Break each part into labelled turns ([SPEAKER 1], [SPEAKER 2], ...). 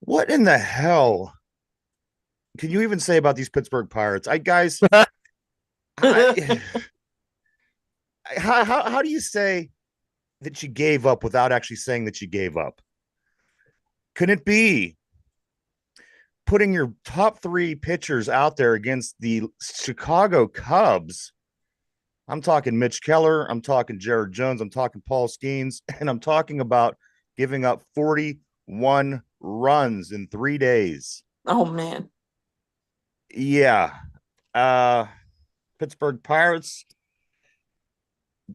[SPEAKER 1] What in the hell can you even say about these Pittsburgh Pirates? I how do you say that you gave up without actually saying that you gave up? Can it be putting your top three pitchers out there against the Chicago Cubs? I'm talking Mitch Keller, I'm talking Jared Jones, I'm talking Paul Skeens, and I'm talking about giving up 41 runs in 3 days.
[SPEAKER 2] Oh man.
[SPEAKER 1] Yeah. Uh Pittsburgh Pirates,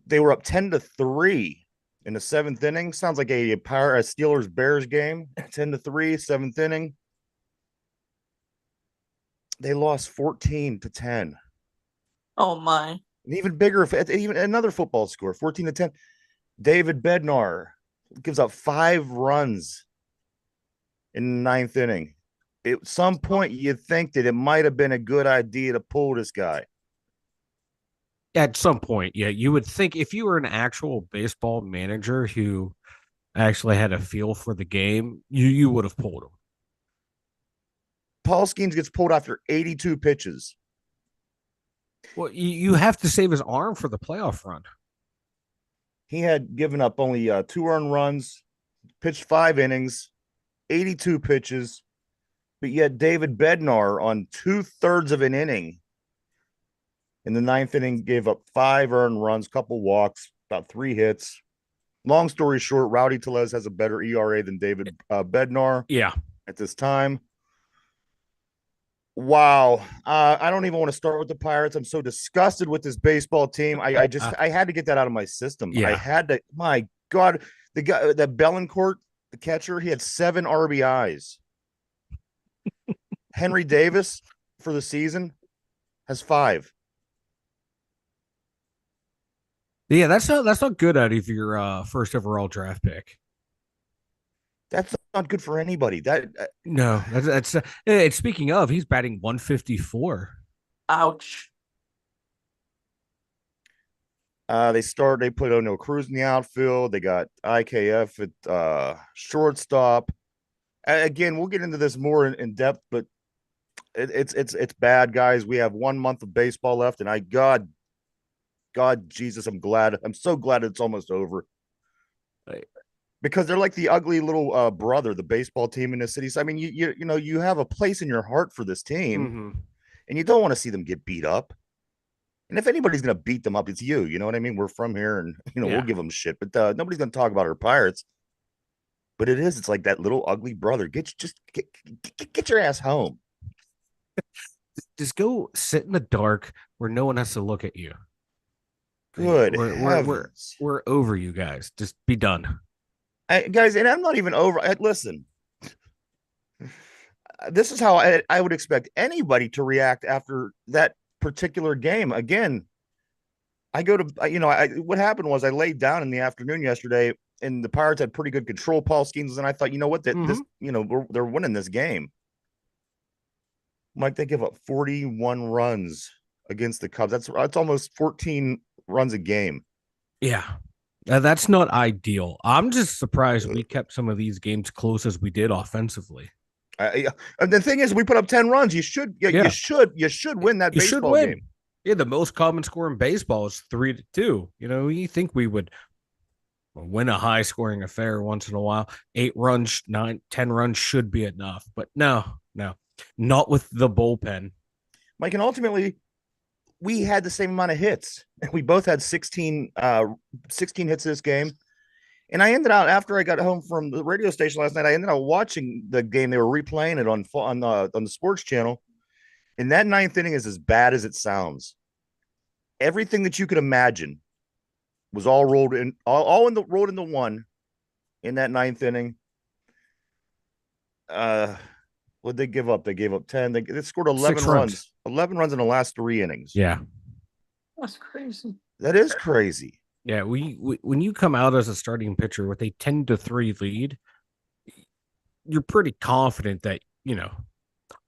[SPEAKER 1] they were up 10-3 in the seventh inning. Sounds like a Steelers Bears game. 10-3, seventh inning. They lost 14-10.
[SPEAKER 2] Oh my.
[SPEAKER 1] An even bigger, even another football score, 14-10. David Bednar gives up 5 runs in the ninth inning. At some point, you'd think that it might have been a good idea to pull this guy.
[SPEAKER 3] At some point, yeah, you would think if you were an actual baseball manager who actually had a feel for the game, you would have pulled him.
[SPEAKER 1] Paul Skeens gets pulled after 82 pitches.
[SPEAKER 3] Well, you have to save his arm for the playoff run.
[SPEAKER 1] He had given up only 2 earned runs, pitched 5 innings, 82 pitches, but yet David Bednar on 2/3 of an inning in the ninth inning gave up 5 earned runs, couple walks, about 3 hits. Long story short, Rowdy Tellez has a better ERA than David Bednar
[SPEAKER 3] Yeah.
[SPEAKER 1] at this time. Wow. I don't even want to start with the Pirates. I'm so disgusted with this baseball team. I had to get that out of my system. I
[SPEAKER 3] Yeah.
[SPEAKER 1] had to, my God, the guy that Bellencourt, the catcher, he had 7 RBIs. Henry Davis for the season has 5.
[SPEAKER 3] Yeah, that's not good out of your first overall draft pick.
[SPEAKER 1] That's not good for anybody. That
[SPEAKER 3] No, it's speaking of, he's batting 154.
[SPEAKER 2] Ouch.
[SPEAKER 1] they put O'Neill Cruz in the outfield. They got IKF at shortstop. Again, we'll get into this more in depth, but it's bad, guys. We have 1 month of baseball left, and God, Jesus, I'm so glad it's almost over
[SPEAKER 3] Right.
[SPEAKER 1] because they're like the ugly little brother, the baseball team in the city. So, I mean, you have a place in your heart for this team,
[SPEAKER 3] Mm-hmm.
[SPEAKER 1] and you don't want to see them get beat up. And if anybody's going to beat them up, it's you. You know what I mean? We're from here, and we'll
[SPEAKER 3] Yeah.
[SPEAKER 1] give them shit. But nobody's going to talk about our Pirates. But it is. It's like that little ugly brother. Get your ass home.
[SPEAKER 3] Just go sit in the dark where no one has to look at you. Like,
[SPEAKER 1] Good
[SPEAKER 3] we're
[SPEAKER 1] heavens,
[SPEAKER 3] we're over you guys. Just be done.
[SPEAKER 1] guys! And I'm not even over. Listen, this is how I would expect anybody to react after that particular game. Again, I go to what happened was I laid down in the afternoon yesterday, and the Pirates had pretty good control. Paul Skeens, and I thought, you know what, that
[SPEAKER 3] Mm-hmm.
[SPEAKER 1] this they're winning this game. Mike, they give up 41 runs against the Cubs. That's almost 14 runs a game.
[SPEAKER 3] Yeah. That's not ideal. I'm just surprised we kept some of these games close as we did offensively.
[SPEAKER 1] And the thing is, we put up 10 runs.
[SPEAKER 3] Yeah,
[SPEAKER 1] You should win that
[SPEAKER 3] you should
[SPEAKER 1] baseball
[SPEAKER 3] win.
[SPEAKER 1] game.
[SPEAKER 3] Yeah, the most common score in baseball is 3-2. You think we would win a high scoring affair once in a while. 8 runs, 9, 10 runs should be enough. But no, no, not with the bullpen.
[SPEAKER 1] Mike, and ultimately, we had the same amount of hits. We both had 16 hits this game. And I ended up, after I got home from the radio station last night, I ended up watching the game. They were replaying it on the sports channel. And that ninth inning is as bad as it sounds. Everything that you could imagine was all rolled in, rolled into one in that ninth inning. Uh, what they give up? They gave up 10. They scored 11
[SPEAKER 3] 6 runs.
[SPEAKER 1] runs, 11 runs in the last 3 innings.
[SPEAKER 3] Yeah.
[SPEAKER 2] That's crazy.
[SPEAKER 1] That is crazy.
[SPEAKER 3] Yeah, we when you come out as a starting pitcher with a 10-3 lead, you're pretty confident that,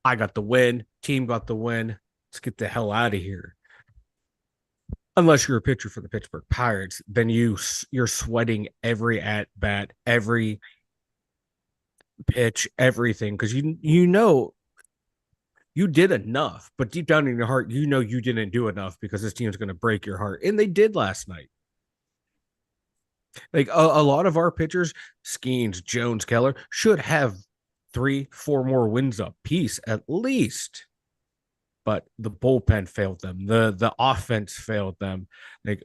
[SPEAKER 3] I got the win, team got the win. Let's get the hell out of here. Unless you're a pitcher for the Pittsburgh Pirates, then you're sweating every at bat, every pitch, everything, because you know you did enough, but deep down in your heart, you know you didn't do enough because this team's going to break your heart, and they did last night. Like a lot of our pitchers, Skeens, Jones, Keller, should have 3, 4 more wins up piece at least. But the bullpen failed them. The offense failed them. Like,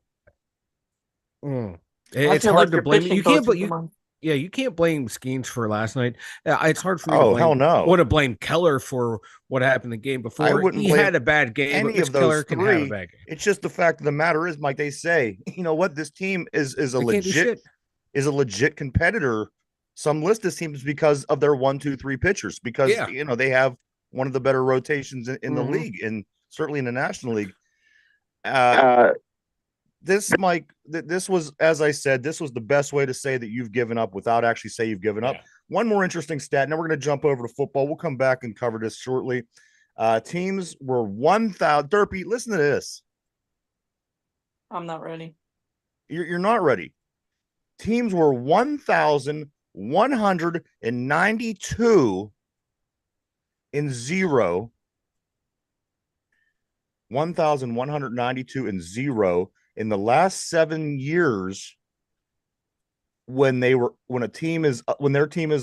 [SPEAKER 2] I
[SPEAKER 3] it's
[SPEAKER 2] feel
[SPEAKER 3] hard
[SPEAKER 2] like
[SPEAKER 3] to
[SPEAKER 2] your
[SPEAKER 3] blame.
[SPEAKER 2] pitching
[SPEAKER 3] You can't,
[SPEAKER 2] coach
[SPEAKER 3] but
[SPEAKER 2] is the
[SPEAKER 3] you
[SPEAKER 2] one.
[SPEAKER 3] yeah, you can't blame Skeens for last night. It's hard for me to
[SPEAKER 1] Oh, hell
[SPEAKER 3] blame.
[SPEAKER 1] no.
[SPEAKER 3] Want to blame Keller for what happened the game
[SPEAKER 1] I
[SPEAKER 3] before?
[SPEAKER 1] wouldn't
[SPEAKER 3] He
[SPEAKER 1] blame
[SPEAKER 3] had a bad game, but
[SPEAKER 1] any
[SPEAKER 3] Mitch
[SPEAKER 1] of those
[SPEAKER 3] Keller can have a
[SPEAKER 1] three.
[SPEAKER 3] bad game.
[SPEAKER 1] It's just the fact of the matter is, Mike, they say, you know what, this team is
[SPEAKER 3] They can't do shit.
[SPEAKER 1] a legit competitor. Some list this teams because of their 1, 2, 3 pitchers, because
[SPEAKER 3] Yeah.
[SPEAKER 1] you know they have one of the better rotations in the
[SPEAKER 3] Mhm.
[SPEAKER 1] league and certainly in the National League. This, Mike, this was, as I said, this was the best way to say that you've given up without actually say you've given up.
[SPEAKER 3] Yeah.
[SPEAKER 1] One more interesting stat. Now we're going to jump over to football. We'll come back and cover this shortly. Teams were 1,000. Derpy, listen to this.
[SPEAKER 2] I'm not ready.
[SPEAKER 1] You're not ready. Teams were 1,192 in zero. 1,192 and zero in the last 7 years when their team is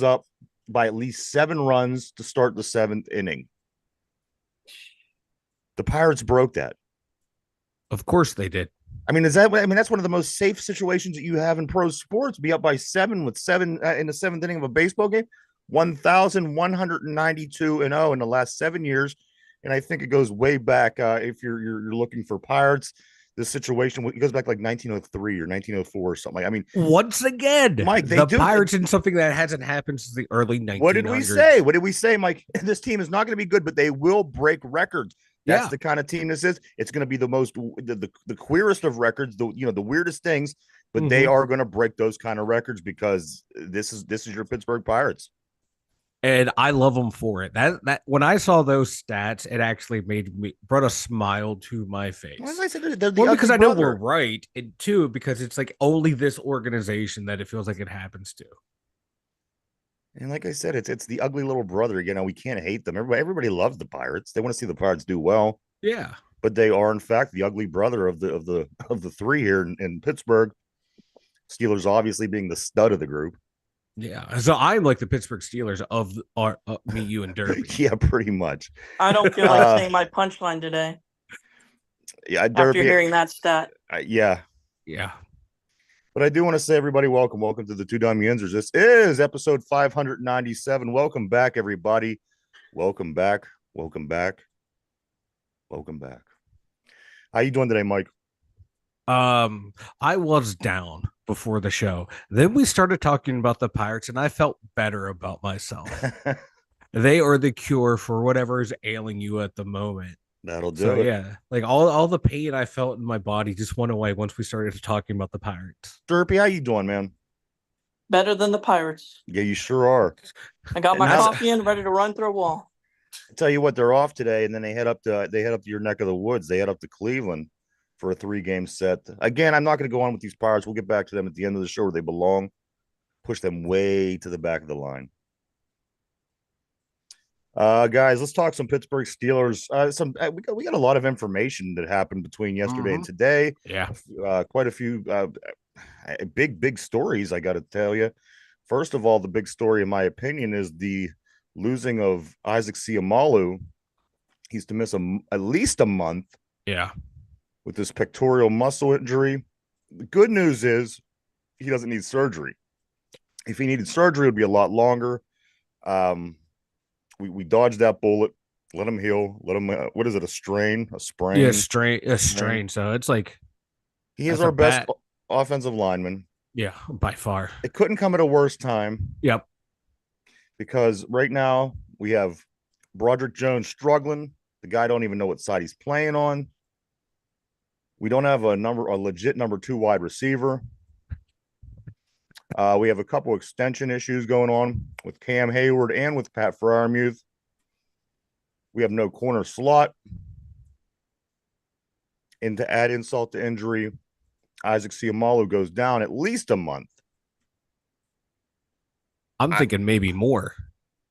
[SPEAKER 1] up by at least 7 runs to start the 7th inning. The Pirates broke that.
[SPEAKER 3] Of course they did.
[SPEAKER 1] I mean, that's one of the most safe situations that you have in pro sports. Be up by 7 with 7 in the 7th inning of a baseball game. 1,192 and 0 in the last 7 years. And I think it goes way back. If you're looking for Pirates, this situation it goes back like 1903 or 1904 or something. I mean,
[SPEAKER 3] once again,
[SPEAKER 1] Mike,
[SPEAKER 3] the Pirates in something that hasn't happened since the early 1900s.
[SPEAKER 1] What did we say? What did we say, Mike? This team is not going to be good, but they will break records. That's the kind of team this is. It's going to be the queerest of records, the weirdest things, but they are going to break those kind of records because this is your Pittsburgh Pirates.
[SPEAKER 3] And I love them for it. That when I saw those stats, it actually brought a smile to my face.
[SPEAKER 1] Well, as I said, they're
[SPEAKER 3] one, because I know we're right, and two, because it's like only this organization that it feels like it happens to.
[SPEAKER 1] And like I said, it's the ugly little brother. You know, we can't hate them. Everybody loves the Pirates. They want to see the Pirates do well.
[SPEAKER 3] Yeah,
[SPEAKER 1] but they are in fact the ugly brother of the three here in Pittsburgh. Steelers obviously being the stud of the group.
[SPEAKER 3] Yeah, so I'm like the Pittsburgh Steelers of me, you, and Derby.
[SPEAKER 1] Yeah, pretty much.
[SPEAKER 2] I don't feel like saying my punchline today.
[SPEAKER 1] Yeah, Derby,
[SPEAKER 2] after hearing that stat.
[SPEAKER 1] Yeah. But I do want to say, everybody, welcome to the Two Dumb Yinzers. This is episode 597. Welcome back, everybody. Welcome back. How you doing today, Mike?
[SPEAKER 3] I was down before the show. Then we started talking about the Pirates, and I felt better about myself. They are the cure for whatever is ailing you at the moment.
[SPEAKER 1] That'll do it.
[SPEAKER 3] Yeah, like all the pain I felt in my body just went away once we started talking about the Pirates.
[SPEAKER 1] Derpy, how you doing, man?
[SPEAKER 2] Better than the Pirates.
[SPEAKER 1] Yeah, you sure are.
[SPEAKER 2] I got my coffee in, ready to run through a wall.
[SPEAKER 1] I tell you what, they're off today, and then they head up to your neck of the woods. They head up to Cleveland for a 3-game set. Again, I'm not going to go on with these Pirates. We'll get back to them at the end of the show where they belong. Push them way to the back of the line. Guys, let's talk some Pittsburgh Steelers. We got a lot of information that happened between yesterday and today.
[SPEAKER 3] Yeah,
[SPEAKER 1] quite a few big stories. I got to tell you. First of all, the big story, in my opinion, is the losing of Isaac Seumalo. He's to miss at least a month.
[SPEAKER 3] Yeah,
[SPEAKER 1] with this pectoral muscle injury. The good news is he doesn't need surgery. If he needed surgery, it would be a lot longer. We dodged that bullet. Let him heal. Let him. What is it? A sprain?
[SPEAKER 3] Yeah, strain. So it's like
[SPEAKER 1] he is our best offensive lineman.
[SPEAKER 3] Yeah, by far.
[SPEAKER 1] It couldn't come at a worse time.
[SPEAKER 3] Yep.
[SPEAKER 1] Because right now we have Broderick Jones struggling. The guy don't even know what side he's playing on. We don't have a legit number 2 wide receiver. We have a couple extension issues going on with Cam Hayward and with Pat Freiermuth. We have no corner slot. And to add insult to injury, Isaac Seumalo goes down at least a month.
[SPEAKER 3] I'm thinking maybe more.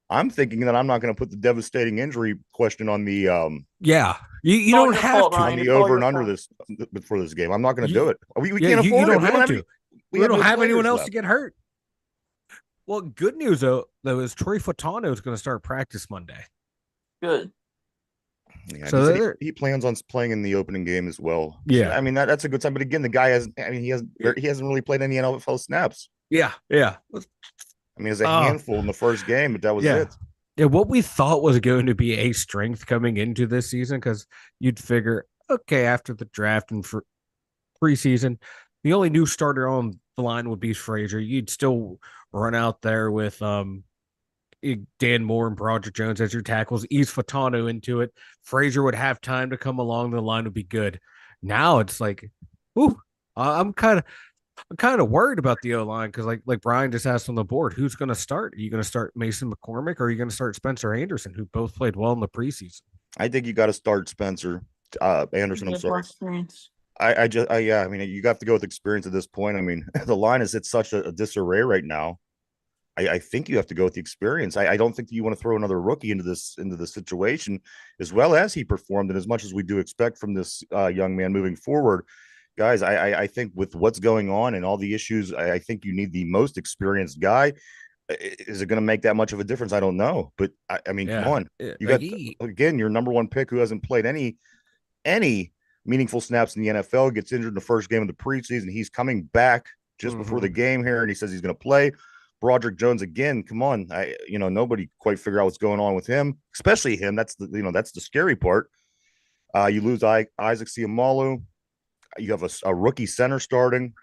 [SPEAKER 1] I'm thinking that I'm not going to put the devastating injury question on the
[SPEAKER 3] Yeah, you
[SPEAKER 2] It's all
[SPEAKER 3] don't
[SPEAKER 2] your
[SPEAKER 3] have
[SPEAKER 2] fault,
[SPEAKER 3] to.
[SPEAKER 1] on
[SPEAKER 2] Ryan.
[SPEAKER 1] the
[SPEAKER 2] It's all
[SPEAKER 1] over
[SPEAKER 2] your
[SPEAKER 1] and under
[SPEAKER 2] fault.
[SPEAKER 1] this for this game. I'm not going to do
[SPEAKER 3] You,
[SPEAKER 1] it. We
[SPEAKER 3] yeah,
[SPEAKER 1] can't
[SPEAKER 3] you
[SPEAKER 1] afford it.
[SPEAKER 3] don't
[SPEAKER 1] We don't
[SPEAKER 3] have
[SPEAKER 1] have any.
[SPEAKER 3] to.
[SPEAKER 1] We
[SPEAKER 3] We
[SPEAKER 1] have
[SPEAKER 3] don't
[SPEAKER 1] no
[SPEAKER 3] have anyone
[SPEAKER 1] players
[SPEAKER 3] else
[SPEAKER 1] left.
[SPEAKER 3] to get hurt. Well, good news though is Troy Fatano is going to start practice Monday.
[SPEAKER 2] Good.
[SPEAKER 1] Yeah,
[SPEAKER 3] So
[SPEAKER 1] he said he plans on playing in the opening game as well. So,
[SPEAKER 3] yeah,
[SPEAKER 1] I mean that's a good sign. But again, the guy hasn't. I mean, he hasn't really played any NFL snaps.
[SPEAKER 3] yeah.
[SPEAKER 1] I mean, it was a handful in the first game, but that was
[SPEAKER 3] Yeah.
[SPEAKER 1] it.
[SPEAKER 3] Yeah, what we thought was going to be a strength coming into this season, because you'd figure, okay, after the draft and for preseason, the only new starter on the line would be Frazier. You'd still run out there with Dan Moore and Broderick Jones as your tackles, ease Fatano into it. Frazier would have time to come along, the line would be good. Now it's like, ooh, I'm kind of worried about the O line, because like Brian just asked on the board, who's going to start? Are you going to start Mason McCormick, or are you going to start Spencer Anderson, who both played well in the preseason?
[SPEAKER 1] I think you got to start Spencer Anderson. I'm
[SPEAKER 2] Get more
[SPEAKER 1] sorry.
[SPEAKER 2] experience.
[SPEAKER 1] Yeah. I mean, you have to go with experience at this point. I mean, the line is at such a disarray right now. I think you have to go with the experience. I don't think that you want to throw another rookie into this situation, as well as he performed, and as much as we do expect from this young man moving forward. Guys, I think with what's going on and all the issues, I think you need the most experienced guy. Is it going to make that much of a difference? I don't know, but I mean, come
[SPEAKER 3] Yeah,
[SPEAKER 1] on, you
[SPEAKER 3] like
[SPEAKER 1] got again your number one pick who hasn't played any meaningful snaps in the NFL, gets injured in the first game of the preseason. He's coming back just before the game here, and he says he's going to play. Broderick Jones again. Come on, nobody quite figure out what's going on with him, especially him. That's the scary part. You lose Isaac Seumalo. You have a rookie center starting.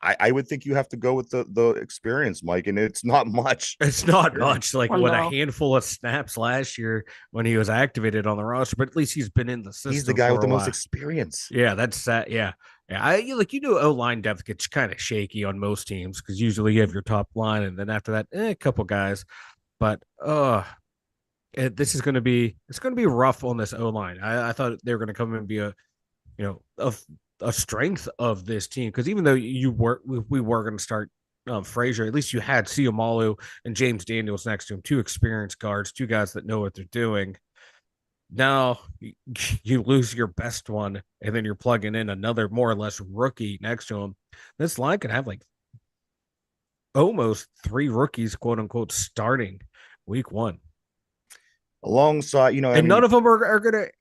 [SPEAKER 1] I would think you have to go with the experience, Mike, and it's not much.
[SPEAKER 3] it's not much, like
[SPEAKER 2] Oh,
[SPEAKER 3] what a
[SPEAKER 2] no.
[SPEAKER 3] handful of snaps last year when he was activated on the roster, but at least he's been in the system.
[SPEAKER 1] He's the guy
[SPEAKER 3] for
[SPEAKER 1] with the
[SPEAKER 3] a
[SPEAKER 1] most
[SPEAKER 3] while.
[SPEAKER 1] experience.
[SPEAKER 3] Yeah, that's that. Yeah. O line depth gets kind of shaky on most teams, because usually you have your top line, and then after that, a couple guys. But it's going to be rough on this O line. I thought they were going to come and be a strength of this team, because even though we were going to start Frazier, at least you had Siamalu and James Daniels next to him, two experienced guards, two guys that know what they're doing. Now you lose your best one, and then you're plugging in another more or less rookie next to him. This line could have like almost three rookies, quote unquote, starting week one.
[SPEAKER 1] Alongside,
[SPEAKER 3] And none of them are going to,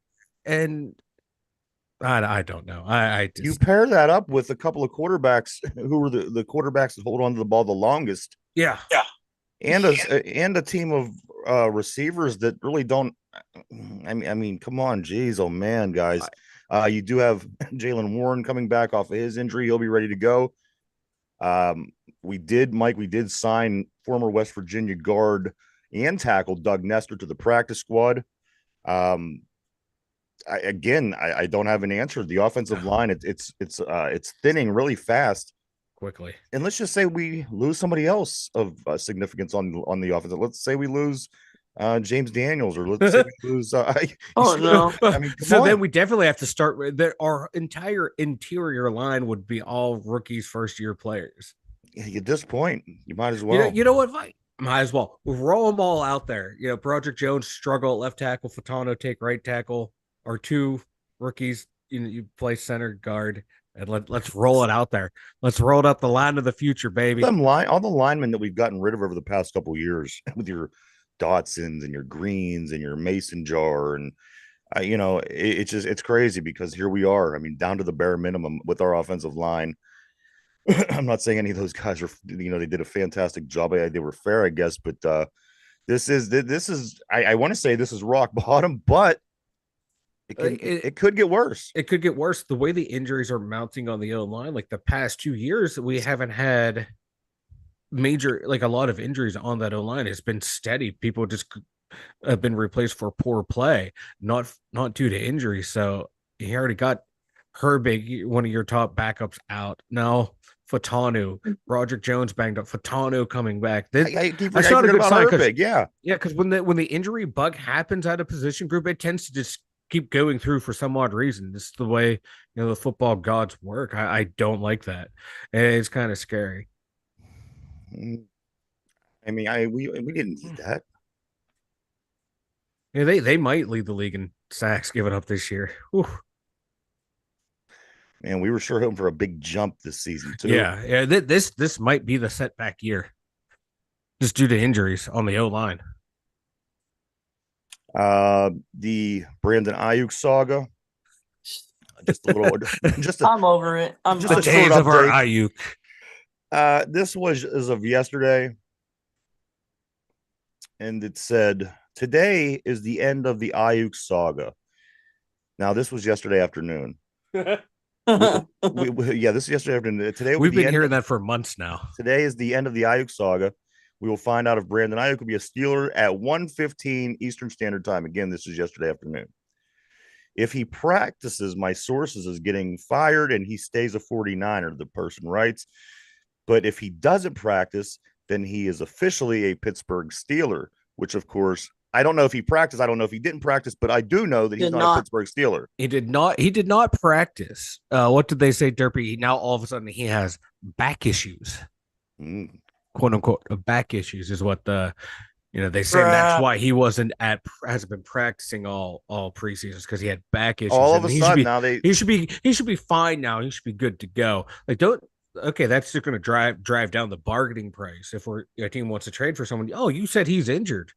[SPEAKER 3] and I don't know. I just,
[SPEAKER 1] you pair that up with a couple of quarterbacks who were the quarterbacks that hold on to the ball the longest.
[SPEAKER 3] yeah.
[SPEAKER 1] And a team of receivers that really don't. I mean, come on, geez, oh man, guys. You do have Jalen Warren coming back off of his injury; he'll be ready to go. We did sign former West Virginia guard and tackle Doug Nestor to the practice squad. I don't have an answer. The offensive line, it's thinning really fast.
[SPEAKER 3] Quickly.
[SPEAKER 1] And let's just say we lose somebody else of significance on the offense. Let's say we lose James Daniels, or let's say we lose.
[SPEAKER 2] Oh, no.
[SPEAKER 1] I mean, come
[SPEAKER 3] So
[SPEAKER 1] on.
[SPEAKER 3] then we definitely have to start with our entire interior line would be all rookies, first year players.
[SPEAKER 1] At this point, you might as well.
[SPEAKER 3] You know what? Might as well. We'll roll them all out there. Broderick Jones struggle at left tackle, Fatano take right tackle, or two rookies. You play center guard, and let's roll it out there. Let's roll it up the line of the future, baby.
[SPEAKER 1] All the linemen that we've gotten rid of over the past couple of years, with your Dotsons and your Greens and your Mason Jar, and it's crazy, because here we are. I mean, down to the bare minimum with our offensive line. I'm not saying any of those guys are, they did a fantastic job. They were fair, I guess, but this is I want to say this is rock bottom, but it could get worse.
[SPEAKER 3] It could get worse. The way the injuries are mounting on the O line, like the past 2 years, we haven't had a lot of injuries on that O line. It's been steady. People just have been replaced for poor play, not due to injury. So you already got Herbig, one of your top backups, out now. Fatanu, Broderick Jones banged up. Fatanu coming back. That's not a good sign. Because when the injury bug happens at a position group, it tends to just keep going through for some odd reason. This is the way the football gods work. I don't like that. It's kind of scary.
[SPEAKER 1] I mean, we didn't need that.
[SPEAKER 3] Yeah, they might lead the league in sacks given up this year. Whew.
[SPEAKER 1] Man, we were sure hoping for a big jump this season too.
[SPEAKER 3] Yeah. This might be the setback year, just due to injuries on the O line.
[SPEAKER 1] The Brandon Ayuk saga. Just a little, just a
[SPEAKER 2] I'm over it. I'm
[SPEAKER 1] just
[SPEAKER 3] The
[SPEAKER 1] a short
[SPEAKER 3] days of our
[SPEAKER 1] update.
[SPEAKER 3] Ayuk.
[SPEAKER 1] This was as of yesterday, and it said today is the end of the Ayuk saga. Now, this was yesterday afternoon. Yeah, this is yesterday afternoon. Today
[SPEAKER 3] We've been hearing that for months now.
[SPEAKER 1] Today is the end of the Ayuk saga. We will find out if Brandon Ayuk will be a Steeler at 1:15 Eastern Standard Time. Again, this is yesterday afternoon. If he practices, my sources is getting fired and he stays a 49er, the person writes. But if he doesn't practice, then he is officially a Pittsburgh Steeler, which, of course, I don't know if he practiced. I don't know if he didn't practice, but I do know that he's not a Pittsburgh Steeler.
[SPEAKER 3] He did not practice. What did they say, Derpy? Now all of a sudden he has back issues. Quote unquote back issues is what they say that's why he hasn't been practicing all preseasons, because he had back issues.
[SPEAKER 1] All of a sudden now
[SPEAKER 3] he should be fine now. He should be good to go. Like, that's just going to drive down the bargaining price if a team wants to trade for someone. Oh, you said he's injured.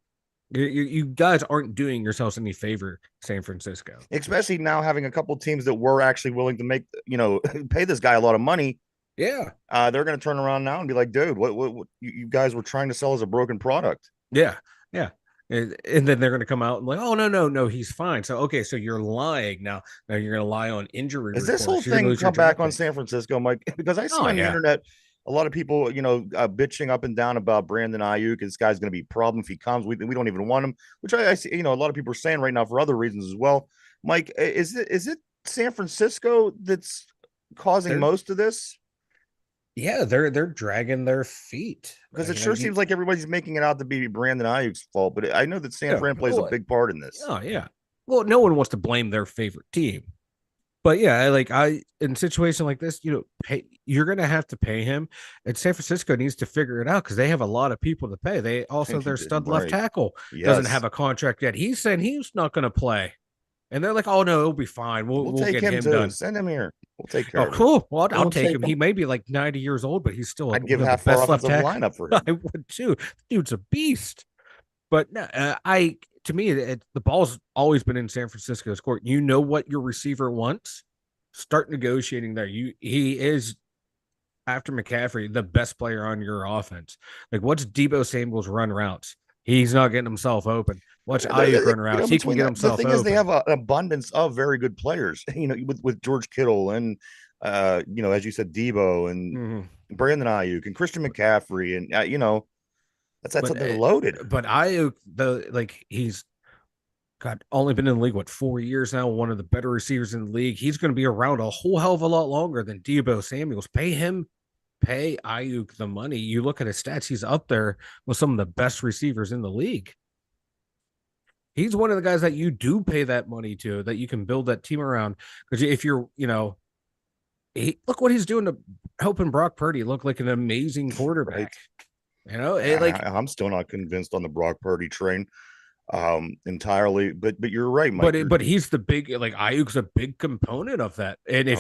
[SPEAKER 3] You guys aren't doing yourselves any favor, San Francisco.
[SPEAKER 1] Especially now having a couple of teams that were actually willing to pay this guy a lot of money.
[SPEAKER 3] Yeah.
[SPEAKER 1] They're going to turn around now and be like, dude, what you guys were trying to sell as a broken product.
[SPEAKER 3] Yeah. Yeah. And then they're going to come out and like, oh, no, he's fine. So, okay, so you're lying now. Now you're going to lie on injury
[SPEAKER 1] reports.
[SPEAKER 3] This
[SPEAKER 1] whole thing come back on San Francisco, Mike? Because I see on the internet a lot of people, bitching up and down about Brandon Ayuk. This guy's going to be a problem if he comes. We don't even want him, which I see, a lot of people are saying right now for other reasons as well. Mike, is it San Francisco that's causing most of this?
[SPEAKER 3] Yeah, they're dragging their feet
[SPEAKER 1] because it sure seems like everybody's making it out to be Brandon Ayuk's fault. But I know that San Fran plays a big part in this.
[SPEAKER 3] Oh yeah. Well, no one wants to blame their favorite team, but yeah, in a situation like this, you're gonna have to pay him, and San Francisco needs to figure it out because they have a lot of people to pay. They also their stud left tackle doesn't have a contract yet. He said he's not going to play. And they're like, oh, no, it'll be fine. We'll
[SPEAKER 1] take
[SPEAKER 3] get him done.
[SPEAKER 1] Send him here. We'll take care of him.
[SPEAKER 3] Cool. Well, I'll take him. He may be like 90 years old, but he's still
[SPEAKER 1] I'd give half the best left lineup for him.
[SPEAKER 3] I would too. Dude's a beast. But to me, the ball's always been in San Francisco's court. You know what your receiver wants. Start negotiating there. He is, after McCaffrey, the best player on your offense. Like, what's Deebo Samuel's run routes? He's not getting himself open. Watch Ayuk run around. He can get himself open.
[SPEAKER 1] The thing is, they have an abundance of very good players. With George Kittle and as you said, Deebo and Brandon Ayuk and Christian McCaffrey, and that's they're loaded.
[SPEAKER 3] But Ayuk, he's only been in the league 4 years now. One of the better receivers in the league. He's going to be around a whole hell of a lot longer than Deebo Samuel's. Pay Ayuk the money. You look at his stats, he's up there with some of the best receivers in the league. He's one of the guys that you do pay that money to, that you can build that team around. Because if you're, look what he's doing to helping Brock Purdy look like an amazing quarterback. Right.
[SPEAKER 1] I'm still not convinced on the Brock Purdy train entirely, but you're right, Mike.
[SPEAKER 3] But he's the big, Ayuk's a big component of that. And if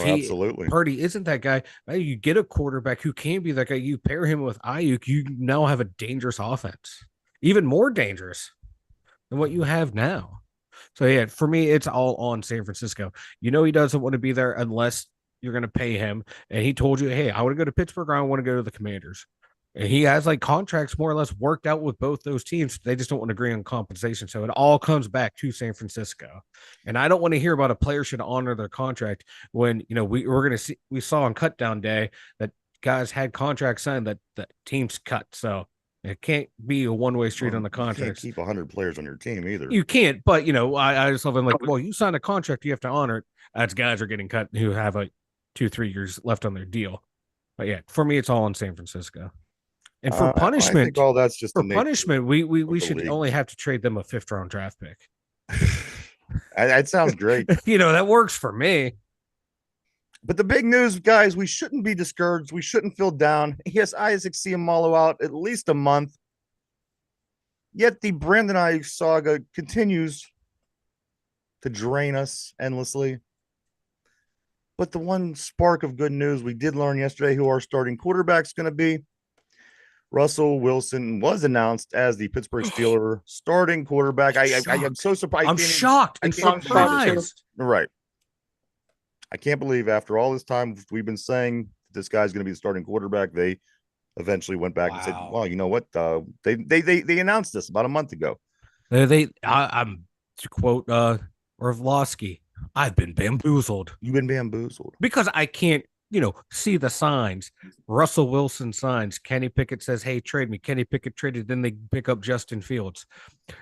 [SPEAKER 3] Purdy isn't that guy, you get a quarterback who can be that guy. You pair him with Ayuk, you now have a dangerous offense, even more dangerous than what you have now. So yeah, for me, it's all on San Francisco. He doesn't want to be there unless you're going to pay him. And he told you, hey, I want to go to Pittsburgh, or I want to go to the Commanders. And he has contracts more or less worked out with both those teams. They just don't want to agree on compensation. So it all comes back to San Francisco. And I don't want to hear about a player should honor their contract when, we saw on cut down day that guys had contracts signed that teams cut. So it can't be a one-way street on the contract.
[SPEAKER 1] You can't keep 100 players on your team either.
[SPEAKER 3] You can't, but I just love them you signed a contract, you have to honor it. As guys are getting cut who have 2-3 years left on their deal. But yeah, for me, it's all in San Francisco. And for punishment,
[SPEAKER 1] I think all that's just
[SPEAKER 3] for punishment, we should only have to trade them a 5th-round draft pick.
[SPEAKER 1] That sounds great.
[SPEAKER 3] That works for me.
[SPEAKER 1] But the big news, guys, we shouldn't be discouraged. We shouldn't feel down. Yes, Isaac Seumalo out at least a month. Yet the Brandon I saga continues to drain us endlessly. But the one spark of good news we did learn yesterday who our starting quarterback's going to be. Russell Wilson was announced as the Pittsburgh Steelers starting quarterback. I am so surprised.
[SPEAKER 3] I'm shocked and
[SPEAKER 1] I can't even believe this.
[SPEAKER 3] surprised.
[SPEAKER 1] Right. I can't believe after all this time we've been saying this guy's going to be the starting quarterback. They eventually went back and said, "Well, you know what? They announced this about a month ago."
[SPEAKER 3] I'm to quote Orlovsky, I've been bamboozled
[SPEAKER 1] You've been bamboozled
[SPEAKER 3] because I can't, see the signs. Russell Wilson signs. Kenny Pickett says, "Hey, trade me." Kenny Pickett traded. Then they pick up Justin Fields.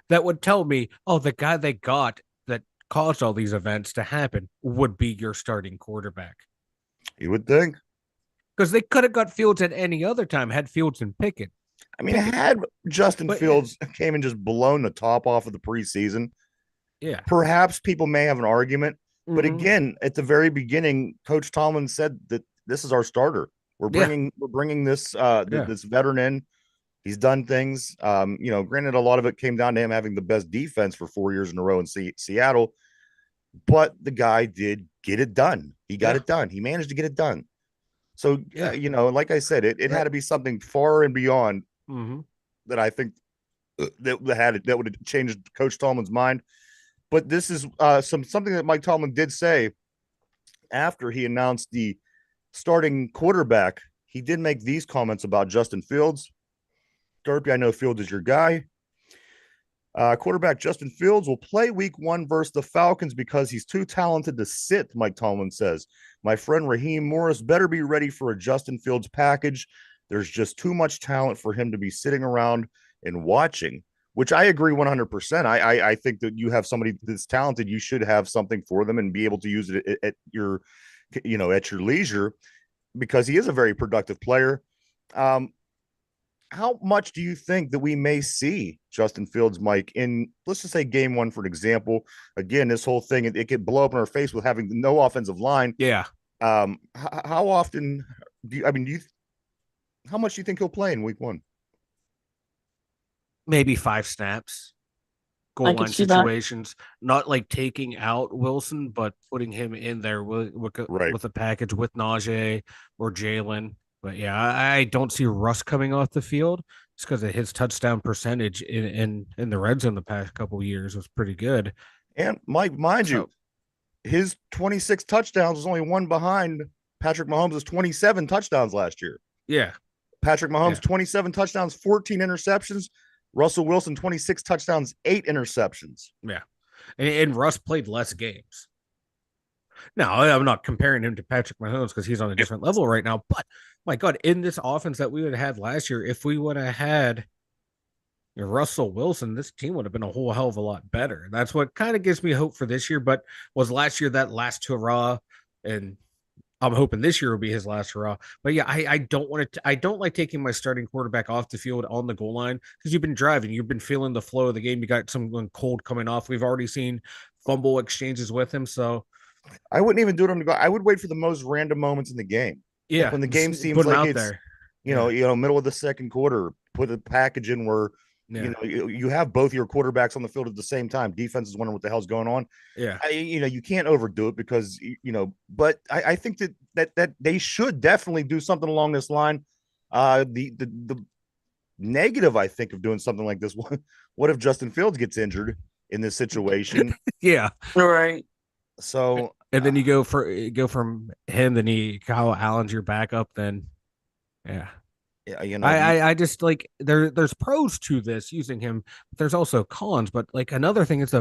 [SPEAKER 3] That would tell me, oh, the guy they got that caused all these events to happen would be your starting quarterback.
[SPEAKER 1] You would think.
[SPEAKER 3] Because they could have got Fields at any other time, had Fields and Pickett.
[SPEAKER 1] I mean, had Justin Fields came and just blown the top off of the preseason,
[SPEAKER 3] yeah,
[SPEAKER 1] perhaps people may have an argument. But again, at the very beginning, Coach Tomlin said that this is our starter. We're bringing this this veteran in. He's done things. Granted, a lot of it came down to him having the best defense for 4 years in a row in Seattle, but the guy did get it done. He got it done. He managed to get it done. So, like I said, it had to be something far and beyond that I think that would have changed Coach Tomlin's mind. But this is something that Mike Tomlin did say after he announced the starting quarterback. He did make these comments about Justin Fields. Derpy, I know Fields is your guy. Quarterback Justin Fields will play week 1 versus the Falcons because he's too talented to sit, Mike Tomlin says. My friend Raheem Morris better be ready for a Justin Fields package. There's just too much talent for him to be sitting around and watching, which I agree 100%. I think that you have somebody that's talented, you should have something for them and be able to use it at your leisure because he is a very productive player. How much do you think that we may see Justin Fields, Mike, in, let's just say, game 1, for an example? Again, this whole thing, it could blow up in our face with having no offensive line.
[SPEAKER 3] Yeah.
[SPEAKER 1] How often how much do you think he'll play in week 1?
[SPEAKER 3] Maybe 5 snaps. Goal line situations, not like taking out Wilson, but putting him in there with a package with Najee or Jalen. But yeah, I don't see Russ coming off the field just because of his touchdown percentage in the red zone the past couple of years was pretty good.
[SPEAKER 1] And Mike, mind you, his 26 touchdowns was only one behind Patrick Mahomes' 27 touchdowns last year.
[SPEAKER 3] Yeah.
[SPEAKER 1] Patrick Mahomes, 27 touchdowns, 14 interceptions. Russell Wilson, 26 touchdowns, 8 interceptions.
[SPEAKER 3] Yeah. And Russ played less games. Now, I'm not comparing him to Patrick Mahomes because he's on a different level right now. But, my God, in this offense that we would have had last year, if we would have had Russell Wilson, this team would have been a whole hell of a lot better. And that's what kind of gives me hope for this year. But was last year that last hurrah? And I'm hoping this year will be his last hurrah. But yeah, I don't want to. I don't like taking my starting quarterback off the field on the goal line because you've been driving, you've been feeling the flow of the game. You got someone cold coming off. We've already seen fumble exchanges with him, so
[SPEAKER 1] I wouldn't even do it on the go. I would wait for the most random moments in the game.
[SPEAKER 3] Yeah,
[SPEAKER 1] like when the game seems like it's
[SPEAKER 3] there.
[SPEAKER 1] Middle of the second quarter. Put a package in where you have both your quarterbacks on the field at the same time. Defense is wondering what the hell's going on.
[SPEAKER 3] Yeah,
[SPEAKER 1] you can't overdo it because But I think that they should definitely do something along this line. The negative, I think, of doing something like this. What if Justin Fields gets injured in this situation?
[SPEAKER 2] Yeah, right.
[SPEAKER 1] So
[SPEAKER 3] and then you go from him, then Kyle Allen's your backup. Then yeah.
[SPEAKER 1] Yeah,
[SPEAKER 3] I just like there's pros to this using him, but there's also cons. But like another thing is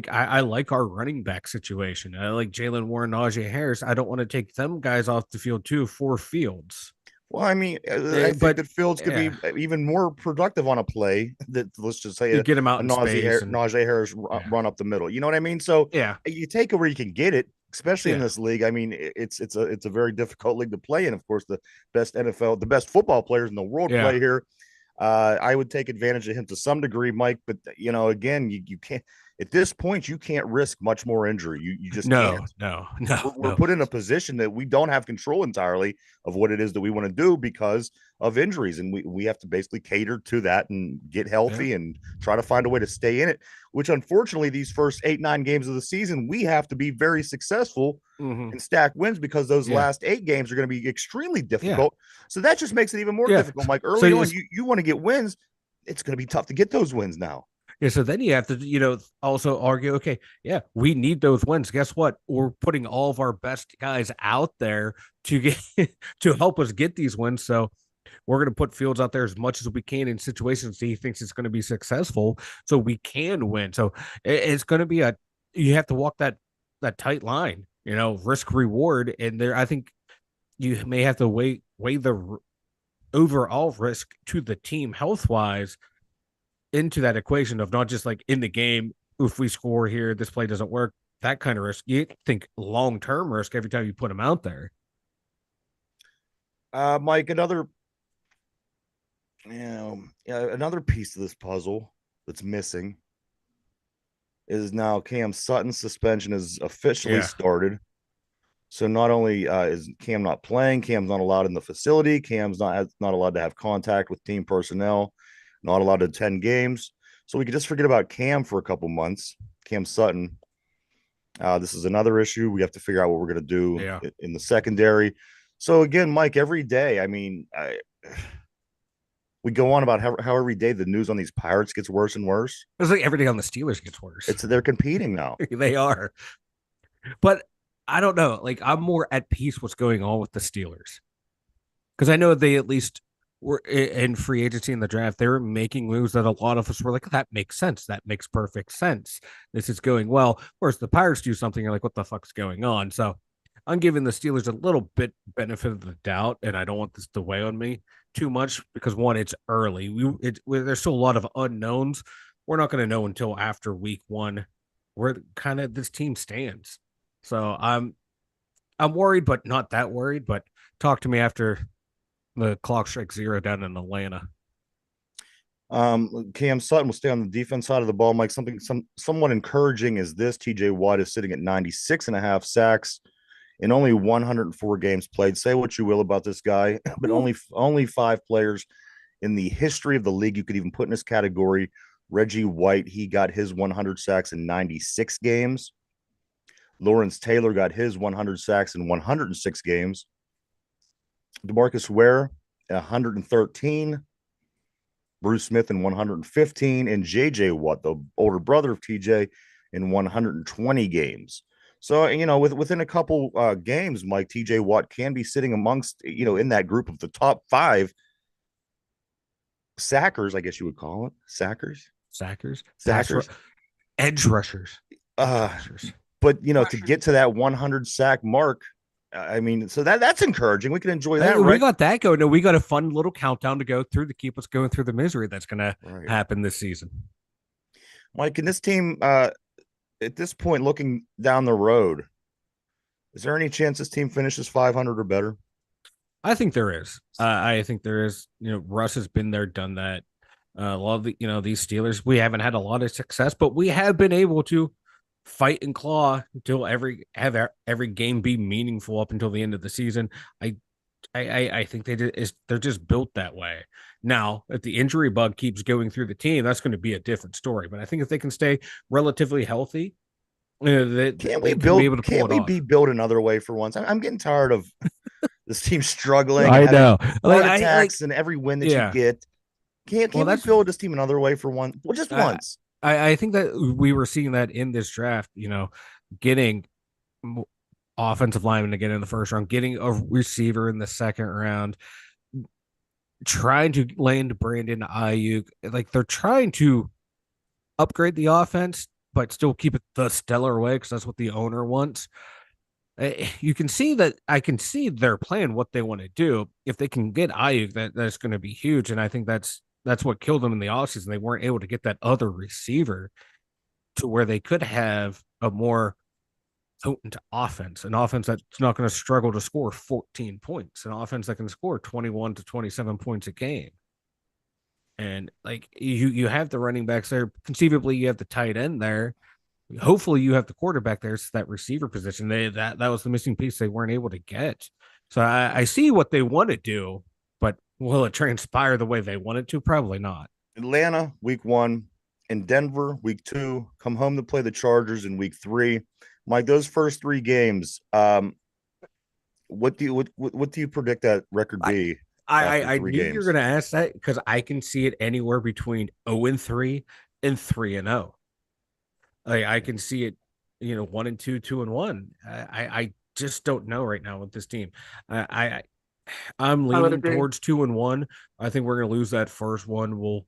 [SPEAKER 3] I like our running back situation. I like Jalen Warren, Najee Harris. I don't want to take them guys off the field too for Fields.
[SPEAKER 1] Well, I mean, I think that Fields could be even more productive on a play that, let's just say,
[SPEAKER 3] you get him out in space
[SPEAKER 1] Najee Harris run up the middle. You know what I mean? So
[SPEAKER 3] yeah,
[SPEAKER 1] you take it where you can get it, especially in this league. I mean, it's a very difficult league to play in. Of course, the best football players in the world play here. I would take advantage of him to some degree, Mike. But again, you can't. At this point, you can't risk much more injury. You just
[SPEAKER 3] No,
[SPEAKER 1] can't.
[SPEAKER 3] no,
[SPEAKER 1] We're
[SPEAKER 3] no.
[SPEAKER 1] put in a position that we don't have control entirely of what it is that we want to do because of injuries. And we have to basically cater to that and get healthy and try to find a way to stay in it, which unfortunately, these first 8-9 games of the season, we have to be very successful and stack wins because those last 8 games are going to be extremely difficult. So that just makes it even more difficult. Like early on, you want to get wins. It's going to be tough to get those wins now.
[SPEAKER 3] Yeah, so then you have to, also argue, okay, yeah, we need those wins. Guess what? We're putting all of our best guys out there to get to help us get these wins. So we're going to put Fields out there as much as we can in situations he thinks it's going to be successful, so we can win. So it's going to be you have to walk that tight line, risk reward, and there I think you may have to weigh the overall risk to the team health wise into that equation of not just like in the game, if we score here, this play doesn't work, that kind of risk. You think long-term risk every time you put them out there.
[SPEAKER 1] Mike, another piece of this puzzle that's missing is now Cam Sutton's suspension is officially started. So not only is Cam not playing, Cam's not allowed in the facility, Cam's not allowed to have contact with team personnel, not allowed to attend games. So we could just forget about Cam for a couple months. Cam Sutton. This is another issue. We have to figure out what we're going to do in the secondary. So again, Mike, every day, I mean, we go on about how every day the news on these Pirates gets worse and worse.
[SPEAKER 3] It's like every day on the Steelers gets worse.
[SPEAKER 1] They're competing now.
[SPEAKER 3] They are. But I don't know. Like, I'm more at peace what's going on with the Steelers. Because I know they at least were in free agency in the draft. They were making moves that a lot of us were like, that makes sense. That makes perfect sense. This is going well. Whereas the Pirates do something, you're like, what the fuck's going on? So I'm giving the Steelers a little bit benefit of the doubt, and I don't want this to weigh on me too much because, one, it's early. There's still a lot of unknowns. We're not going to know until after week 1 where kind of this team stands. So I'm worried, but not that worried. But talk to me after the clock strikes 0 down in Atlanta.
[SPEAKER 1] Cam Sutton will stay on the defense side of the ball. Mike, somewhat encouraging is this: TJ Watt is sitting at 96.5 sacks in only 104 games played. Say what you will about this guy, but only 5 players in the history of the league you could even put in this category. Reggie White, he got his 100 sacks in 96 games. Lawrence Taylor got his 100 sacks in 106 games. DeMarcus Ware, 113. Bruce Smith in 115. And J.J. Watt, the older brother of TJ, in 120 games. So, within a couple games, Mike, TJ Watt can be sitting amongst, in that group of the top 5 sackers, I guess you would call it. Sackers?
[SPEAKER 3] Edge rushers.
[SPEAKER 1] But, to get to that 100 sack mark, I mean, so that's encouraging. We can enjoy that.
[SPEAKER 3] We got that going. No, we got a fun little countdown to go through to keep us going through the misery that's going to happen this season.
[SPEAKER 1] Mike, and this team, at this point, looking down the road, is there any chance this team finishes 500 or better?
[SPEAKER 3] I think there is. I think there is. Russ has been there, done that. A lot of the, these Steelers, we haven't had a lot of success, but we have been able to fight and claw until every game be meaningful up until the end of the season. I think they're just built that way. Now, if the injury bug keeps going through the team, that's going to be a different story. But I think if they can stay relatively healthy,
[SPEAKER 1] can't we be built another way for once? I'm getting tired of this team struggling.
[SPEAKER 3] I know.
[SPEAKER 1] Heart attacks and every win that you get. Can't we build this team another way for one? Well, just once.
[SPEAKER 3] I think that we were seeing that in this draft, getting offensive linemen to get in the first round, getting a receiver in the second round, trying to land Brandon Ayuk. Like, they're trying to upgrade the offense, but still keep it the stellar way because that's what the owner wants. You can see that I can see their plan, what they want to do. If they can get Ayuk, that's going to be huge. And I think that's what killed them in the offseason. They weren't able to get that other receiver to where they could have a more potent offense, an offense that's not going to struggle to score 14 points, an offense that can score 21 to 27 points a game. And like you have the running backs there. Conceivably, you have the tight end there. Hopefully, you have the quarterback there. It's that receiver position. That was the missing piece they weren't able to get. So I see what they want to do, but will it transpire the way they want it to? Probably not.
[SPEAKER 1] Atlanta, week 1, in Denver, week 2, come home to play the Chargers in week 3. Mike, those first 3 games, what do you predict that record
[SPEAKER 3] I
[SPEAKER 1] be after
[SPEAKER 3] I
[SPEAKER 1] 3
[SPEAKER 3] knew you were
[SPEAKER 1] games?
[SPEAKER 3] going to ask that because I can see it anywhere between 0-3 and 3-0. I can see it, 1-2, 2-1. I just don't know right now with this team. I'm
[SPEAKER 2] I would
[SPEAKER 3] leaning
[SPEAKER 2] agree.
[SPEAKER 3] towards 2-1. I think we're going to lose that first one. We'll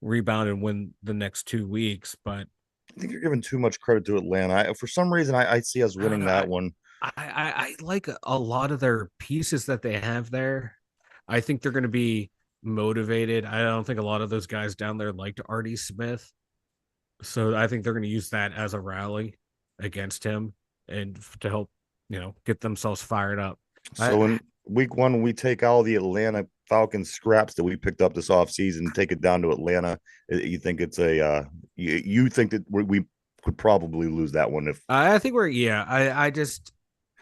[SPEAKER 3] rebound and win the next 2 weeks, but
[SPEAKER 1] I think you're giving too much credit to Atlanta. For some reason, I see us
[SPEAKER 3] I don't
[SPEAKER 1] winning
[SPEAKER 3] know.
[SPEAKER 1] that one.
[SPEAKER 3] I like a lot of their pieces that they have there. I think they're going to be motivated. I don't think a lot of those guys down there liked Artie Smith. So I think they're going to use that as a rally against him and to help, get themselves fired up.
[SPEAKER 1] So in week 1, we take all the Atlanta Falcons scraps that we picked up this offseason and take it down to Atlanta. You think it's you think that we could probably lose that one if
[SPEAKER 3] I think we're yeah. I just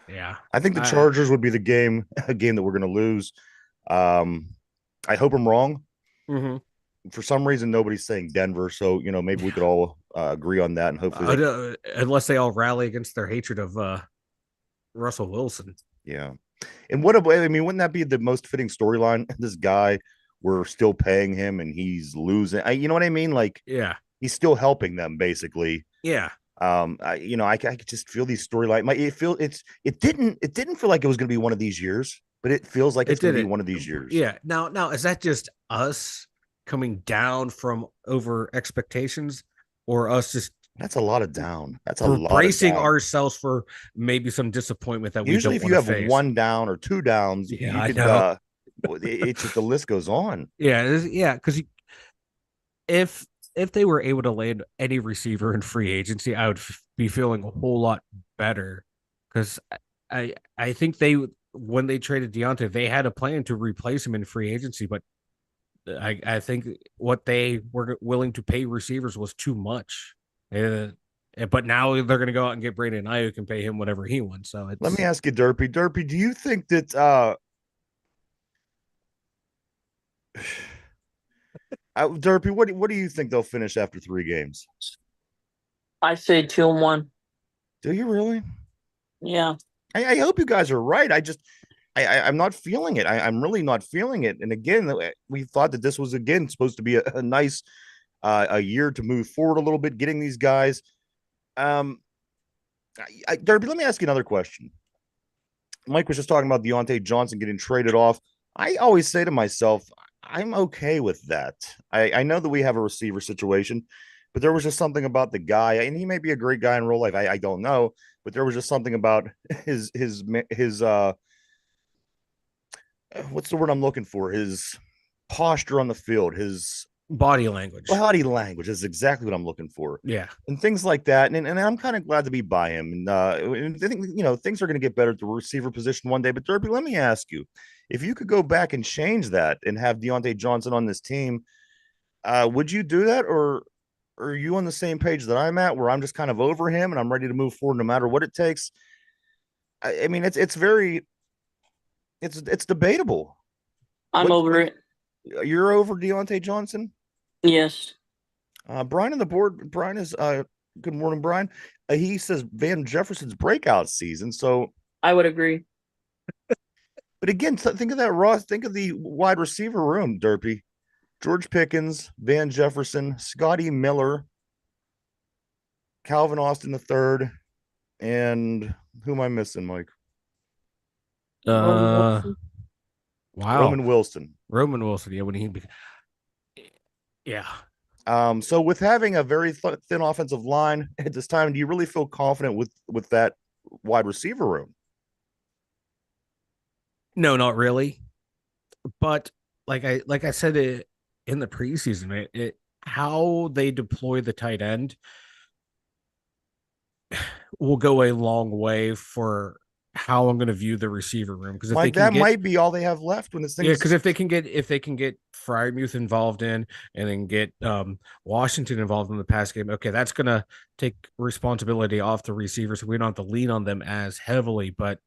[SPEAKER 3] yeah.
[SPEAKER 1] I think the
[SPEAKER 3] I
[SPEAKER 1] Chargers would be the game a game that we're going to lose. Um, I hope I'm wrong.
[SPEAKER 3] mhm.
[SPEAKER 1] For some reason, nobody's saying Denver, so maybe we could all agree on that, and hopefully,
[SPEAKER 3] Unless they all rally against their hatred of Russell Wilson.
[SPEAKER 1] yeah. And what about? I mean, wouldn't that be the most fitting storyline? This guy, we're still paying him, and he's losing. You know what I mean? Like
[SPEAKER 3] Yeah.
[SPEAKER 1] he's still helping them, basically.
[SPEAKER 3] Yeah.
[SPEAKER 1] I could just feel these storyline. It didn't feel like it was going to be one of these years, but it feels like
[SPEAKER 3] It
[SPEAKER 1] it's going
[SPEAKER 3] did
[SPEAKER 1] to be
[SPEAKER 3] it.
[SPEAKER 1] one of these years.
[SPEAKER 3] Yeah. Now is that just us coming down from over expectations or us just
[SPEAKER 1] That's a lot of down. That's a
[SPEAKER 3] for
[SPEAKER 1] lot of
[SPEAKER 3] bracing
[SPEAKER 1] down.
[SPEAKER 3] ourselves for maybe some disappointment that we
[SPEAKER 1] Usually,
[SPEAKER 3] don't
[SPEAKER 1] if
[SPEAKER 3] want
[SPEAKER 1] you
[SPEAKER 3] to
[SPEAKER 1] have
[SPEAKER 3] face?
[SPEAKER 1] one down or 2 downs,
[SPEAKER 3] Yeah,
[SPEAKER 1] you
[SPEAKER 3] I
[SPEAKER 1] could.
[SPEAKER 3] know.
[SPEAKER 1] It's just the list goes on.
[SPEAKER 3] Yeah, because if they were able to land any receiver in free agency, I would be feeling a whole lot better. Because I think when they traded Deontay, they had a plan to replace him in free agency, but I think what they were willing to pay receivers was too much. But now they're going to go out and get Brandon Ayuk and pay him whatever he wants. So
[SPEAKER 1] Let me
[SPEAKER 3] it's
[SPEAKER 1] ask you, Derpy. Derpy, do you think that Derpy, what do you think they'll finish after 3 games?
[SPEAKER 2] I say 2-1.
[SPEAKER 1] Do you really?
[SPEAKER 2] Yeah.
[SPEAKER 1] I hope you guys are right. I'm not feeling it. I'm really not feeling it. And again, we thought that this was again supposed to be a nice a year to move forward a little bit, getting these guys. Derby, let me ask you another question. Mike was just talking about Deontay Johnson getting traded off. I always say to myself, I'm okay with that. I know that we have a receiver situation, but there was just something about the guy, and he may be a great guy in real life. I don't know, but there was just something about his what's the word I'm looking for? His posture on the field, his
[SPEAKER 3] body language.
[SPEAKER 1] body language is exactly what I'm looking for.
[SPEAKER 3] Yeah.
[SPEAKER 1] And things like that. And I'm kind of glad to be by him. And I think, things are going to get better at the receiver position one day. But Derby, let me ask you, if you could go back and change that and have Deontay Johnson on this team, would you do that? Or are you on the same page that I'm at where I'm just kind of over him and I'm ready to move forward no matter what it takes? I mean, it's debatable.
[SPEAKER 2] I'm over it.
[SPEAKER 1] You're over Deontay Johnson?
[SPEAKER 2] Yes.
[SPEAKER 1] Brian on the board. Brian is good morning, Brian. He says Van Jefferson's breakout season. So,
[SPEAKER 2] I would agree.
[SPEAKER 1] but again, think of that Ross. Think of the wide receiver room, Derpy. George Pickens, Van Jefferson, Scotty Miller, Calvin Austin III, and who am I missing, Mike?
[SPEAKER 3] Wow.
[SPEAKER 1] Roman Wilson.
[SPEAKER 3] Roman Wilson. Yeah, when he yeah.
[SPEAKER 1] So with having a very thin offensive line at this time, do you really feel confident with that wide receiver room?
[SPEAKER 3] No, not really. But like I said it in the preseason, how they deploy the tight end will go a long way for how I'm going to view the receiver room, because if they
[SPEAKER 1] Like
[SPEAKER 3] can
[SPEAKER 1] that
[SPEAKER 3] get
[SPEAKER 1] might be all they have left when this thing.
[SPEAKER 3] yeah, because if they can get Fryermuth involved in, and then get Washington involved in the pass game, okay, that's gonna take responsibility off the receivers. So we don't have to lean on them as heavily. But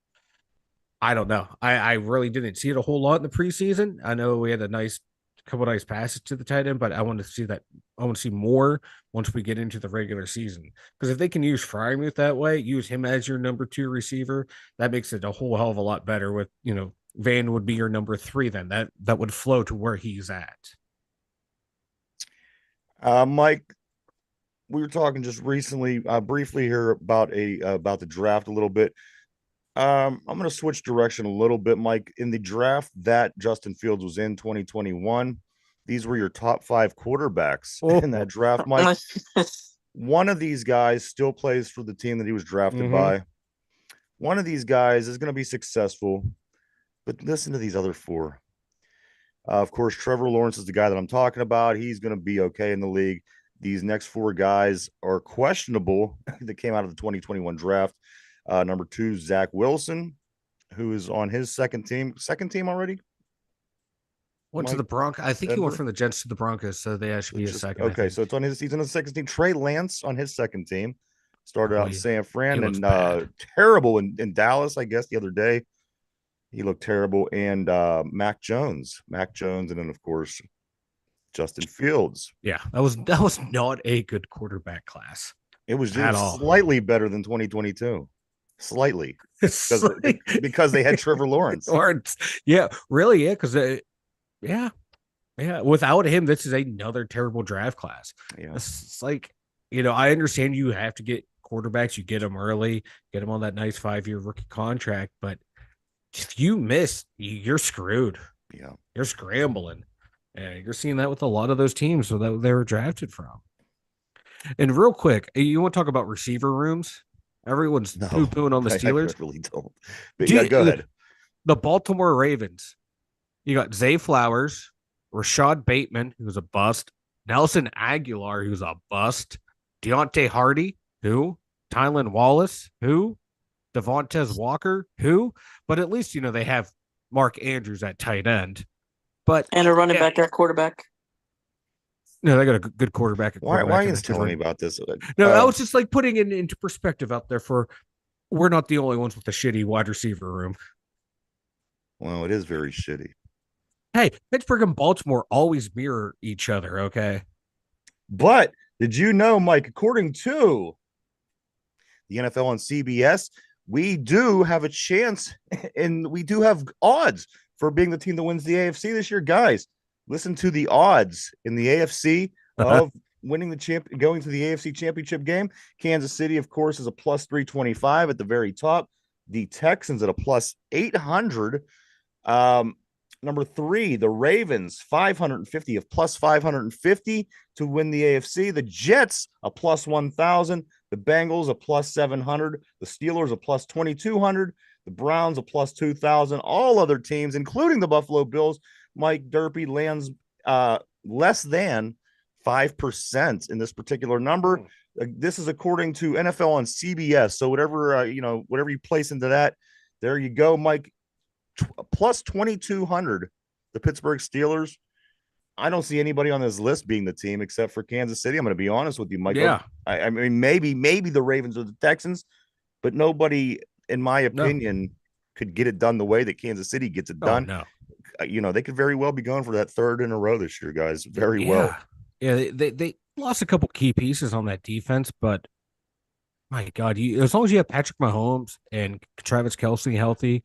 [SPEAKER 3] I don't know. I really didn't see it a whole lot in the preseason. I know we had a couple nice passes to the tight end, but I want to see that. I want to see more once we get into the regular season. Because if they can use Fryermuth that way, use him as your number 2 receiver, that makes it a whole hell of a lot better. With Van would be your number 3, then that would flow to where he's at.
[SPEAKER 1] Mike, we were talking just recently, briefly here about the draft a little bit. I'm going to switch direction a little bit, Mike. In the draft that Justin Fields was in 2021, these were your top 5 quarterbacks in that draft, Mike. One of these guys still plays for the team that he was drafted by. One of these guys is going to be successful, but listen to these other 4. Of course, Trevor Lawrence is the guy that I'm talking about. He's going to be okay in the league. These next 4 guys are questionable that came out of the 2021 draft. Number 2, Zach Wilson, who is on his second team already.
[SPEAKER 3] Went to the Broncos. I think he went from the Jets to the Broncos, so they should be a second.
[SPEAKER 1] Okay, so it's on his. He's on the second team. Trey Lance on his second team. Started out in San Fran and terrible in Dallas, I guess, the other day. He looked terrible. And Mac Jones, and then of course Justin Fields.
[SPEAKER 3] Yeah, that was not a good quarterback class.
[SPEAKER 1] It was just slightly better than 2022. Slightly, because they had Trevor Lawrence.
[SPEAKER 3] Yeah, really, yeah, because yeah. Without him, this is another terrible draft class. Yeah, it's like, I understand you have to get quarterbacks, you get them early, get them on that nice 5-year rookie contract, but if you miss, you're screwed.
[SPEAKER 1] Yeah,
[SPEAKER 3] you're scrambling, and you're seeing that with a lot of those teams that they were drafted from. And real quick, you want to talk about receiver rooms? Everyone's poo-pooing on the Steelers.
[SPEAKER 1] I really don't. But yeah, go ahead.
[SPEAKER 3] The Baltimore Ravens. You got Zay Flowers, Rashad Bateman, who's a bust, Nelson Aguilar, who's a bust, Deontay Hardy, who, Tylan Wallace, who, Devontae Walker, who, but at least, they have Mark Andrews at tight end.
[SPEAKER 2] And a running back at quarterback.
[SPEAKER 3] No, they got a good quarterback.
[SPEAKER 1] Why are you telling me about this?
[SPEAKER 3] No, I was just like putting it into perspective out there we're not the only ones with a shitty wide receiver room.
[SPEAKER 1] Well, it is very shitty.
[SPEAKER 3] Hey, Pittsburgh and Baltimore always mirror each other, okay?
[SPEAKER 1] But did you know, Mike, according to the NFL on CBS, we do have a chance and we do have odds for being the team that wins the AFC this year. Guys, listen to the odds in the AFC of winning going to the AFC Championship game. Kansas City, of course, is a plus 325 at the very top. The Texans at a plus 800. Number 3, the Ravens, 550 of plus 550 to win the AFC. The Jets, a plus 1,000. The Bengals, a plus 700. The Steelers, a plus 2,200. The Browns, a plus 2,000. All other teams, including the Buffalo Bills, Mike Derpy lands less than 5% in this particular number. This is according to NFL on CBS. So whatever you place into that, there you go, Mike. Plus 2,200, the Pittsburgh Steelers. I don't see anybody on this list being the team except for Kansas City. I'm going to be honest with you, Michael.
[SPEAKER 3] Yeah.
[SPEAKER 1] I mean, maybe the Ravens or the Texans, but nobody, in my opinion, could get it done the way that Kansas City gets it done.
[SPEAKER 3] No.
[SPEAKER 1] They could very well be going for that 3rd in a row this year, guys. Very well.
[SPEAKER 3] Yeah, they lost a couple key pieces on that defense, but my God, as long as you have Patrick Mahomes and Travis Kelce healthy,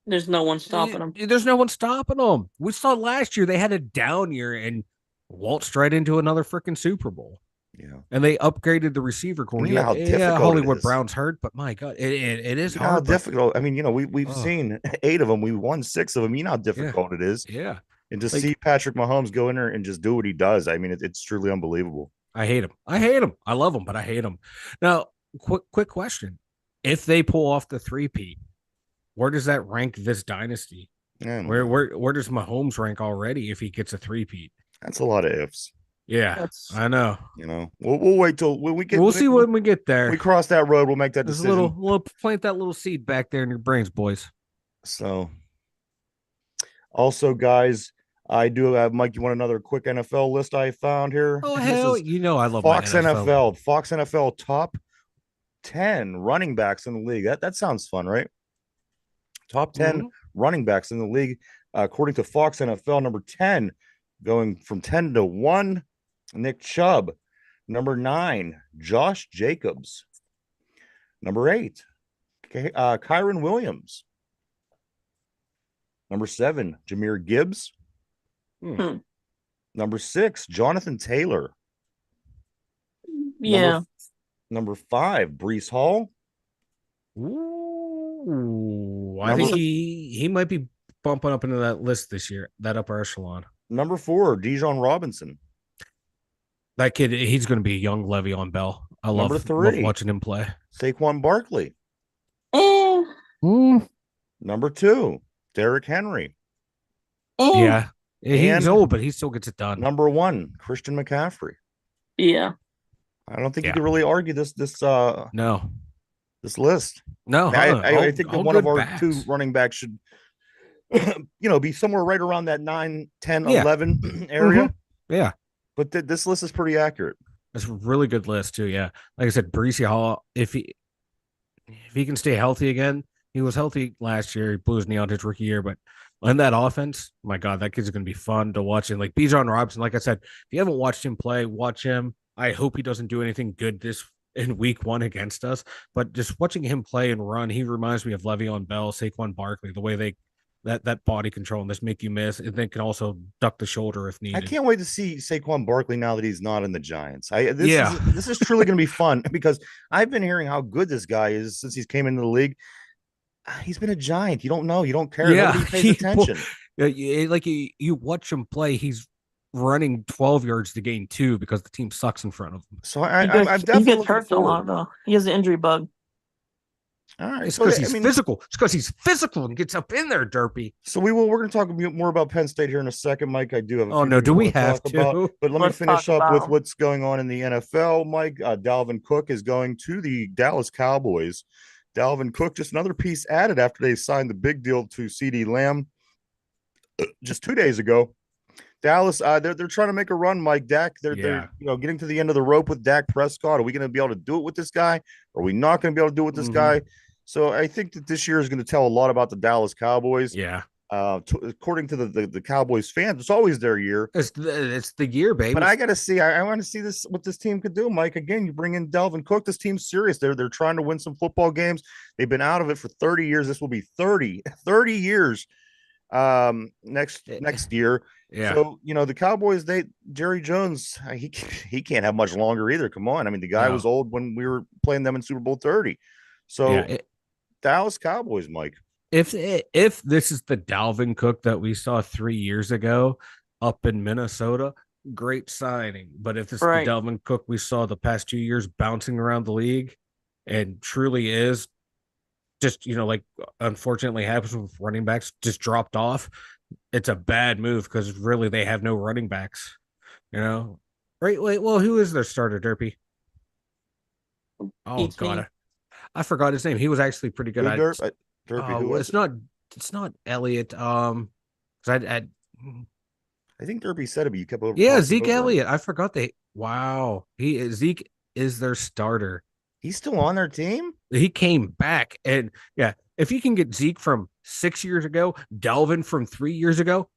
[SPEAKER 2] there's no one stopping them.
[SPEAKER 3] There's no one stopping them. We saw last year they had a down year and waltzed right into another freaking Super Bowl.
[SPEAKER 1] Yeah,
[SPEAKER 3] and they upgraded the receiver core. Hollywood Brown's hurt, but my God, it is hard.
[SPEAKER 1] How difficult. I mean, we've seen 8 of them. We won 6 of them. You know how difficult it is.
[SPEAKER 3] Yeah,
[SPEAKER 1] and to see Patrick Mahomes go in there and just do what he does, I mean, it's truly unbelievable.
[SPEAKER 3] I hate him. I love him, but I hate him. Now, quick question: if they pull off the 3-peat, where does that rank this dynasty? Where does Mahomes rank already if he gets a 3-peat?
[SPEAKER 1] That's a lot of ifs.
[SPEAKER 3] Yeah, I know.
[SPEAKER 1] We'll wait till when we get.
[SPEAKER 3] We'll see when we get there.
[SPEAKER 1] We cross that road. We'll make that
[SPEAKER 3] There's
[SPEAKER 1] decision.
[SPEAKER 3] We'll plant that little seed back there in your brains, boys.
[SPEAKER 1] So, also, guys, I do have Mike. You want another quick NFL list I found here?
[SPEAKER 3] Oh hell, I love
[SPEAKER 1] Fox
[SPEAKER 3] my NFL.
[SPEAKER 1] Fox NFL top 10 running backs in the league. That sounds fun, right? Top 10 running backs in the league, according to Fox NFL. Number 10, going from 10 to 1, Nick Chubb. Number 9, Josh Jacobs. Number 8, Kyron Williams. Number 7, Jahmyr Gibbs. Number 6, Jonathan Taylor.
[SPEAKER 2] Yeah.
[SPEAKER 1] Number 5, Breece Hall.
[SPEAKER 3] Ooh, I think he might be bumping up into that list this year, that upper echelon.
[SPEAKER 1] Number 4, Dijon Robinson.
[SPEAKER 3] That kid, he's going to be a young Le'Veon Bell. I love watching him play.
[SPEAKER 1] Saquon Barkley. Number 2, Derrick Henry.
[SPEAKER 3] Yeah. He's old, but he still gets it done.
[SPEAKER 1] Number 1, Christian McCaffrey.
[SPEAKER 2] Yeah.
[SPEAKER 1] I don't think you can really argue this list.
[SPEAKER 3] No.
[SPEAKER 1] I think that one of our 2 running backs should be somewhere right around that 9, 10, 11 area.
[SPEAKER 3] Yeah.
[SPEAKER 1] But this list is pretty accurate.
[SPEAKER 3] It's a really good list too. Yeah. Like I said, Breece Hall, if he can stay healthy again, he was healthy last year. He blew his knee out his rookie year, but in that offense, my God, that kid's going to be fun to watch. And like Bijan Robinson, like I said, if you haven't watched him play, watch him. I hope he doesn't do anything good in week 1 against us, but just watching him play and run, he reminds me of Le'Veon Bell, Saquon Barkley, the way that body control and this make you miss, and then can also duck the shoulder if needed.
[SPEAKER 1] I can't wait to see Saquon Barkley now that he's not in the Giants. This is truly going to be fun because I've been hearing how good this guy is since he's came into the league. He's been a Giant. You don't know. You don't care.
[SPEAKER 3] Yeah,
[SPEAKER 1] nobody pays attention.
[SPEAKER 3] You watch him play. He's running 12 yards to gain 2 because the team sucks in front of him.
[SPEAKER 1] So I'm definitely
[SPEAKER 2] he gets hurt a lot though. He has an injury bug.
[SPEAKER 1] All right,
[SPEAKER 3] it's because he's physical. It's because he's physical and gets up in there, Derpy.
[SPEAKER 1] So we're going to talk more about Penn State here in a second, Mike. I do have.
[SPEAKER 3] Do we have to?
[SPEAKER 1] But let me finish up with what's going on in the NFL, Mike. Dalvin Cook is going to the Dallas Cowboys. Dalvin Cook, just another piece added after they signed the big deal to CeeDee Lamb just 2 days ago. Dallas, they're trying to make a run, Mike. Dak, they're getting to the end of the rope with Dak Prescott. Are we going to be able to do it with this guy? Or are we not going to be able to do it with this guy? So I think that this year is going to tell a lot about the Dallas Cowboys.
[SPEAKER 3] Yeah.
[SPEAKER 1] According to the Cowboys fans, it's always their year.
[SPEAKER 3] It's the year, baby.
[SPEAKER 1] But I got to see. I want to see what this team could do, Mike. Again, you bring in Dalvin Cook. This team's serious. They're trying to win some football games. They've been out of it for 30 years. This will be 30 years next year.
[SPEAKER 3] Yeah.
[SPEAKER 1] So the Cowboys, Jerry Jones, he can't have much longer either. Come on. I mean, the guy was old when we were playing them in Super Bowl 30. So Dallas Cowboys, Mike.
[SPEAKER 3] If this is the Dalvin Cook that we saw 3 years ago up in Minnesota, great signing. But if this is the Dalvin Cook we saw the past 2 years bouncing around the league and truly is just, like unfortunately happens with running backs, just dropped off, it's a bad move because really they have no running backs, Right? Wait, well, who is their starter, Derpy? Oh, God. I forgot his name. He was actually pretty good.
[SPEAKER 1] Derpy,
[SPEAKER 3] it's not Elliott. I
[SPEAKER 1] think Derpy said it, but you kept over.
[SPEAKER 3] Yeah, Zeke Elliott. I forgot Zeke is their starter.
[SPEAKER 1] He's still on their team.
[SPEAKER 3] He came back, and if you can get Zeke from 6 years ago, Dalvin from 3 years ago,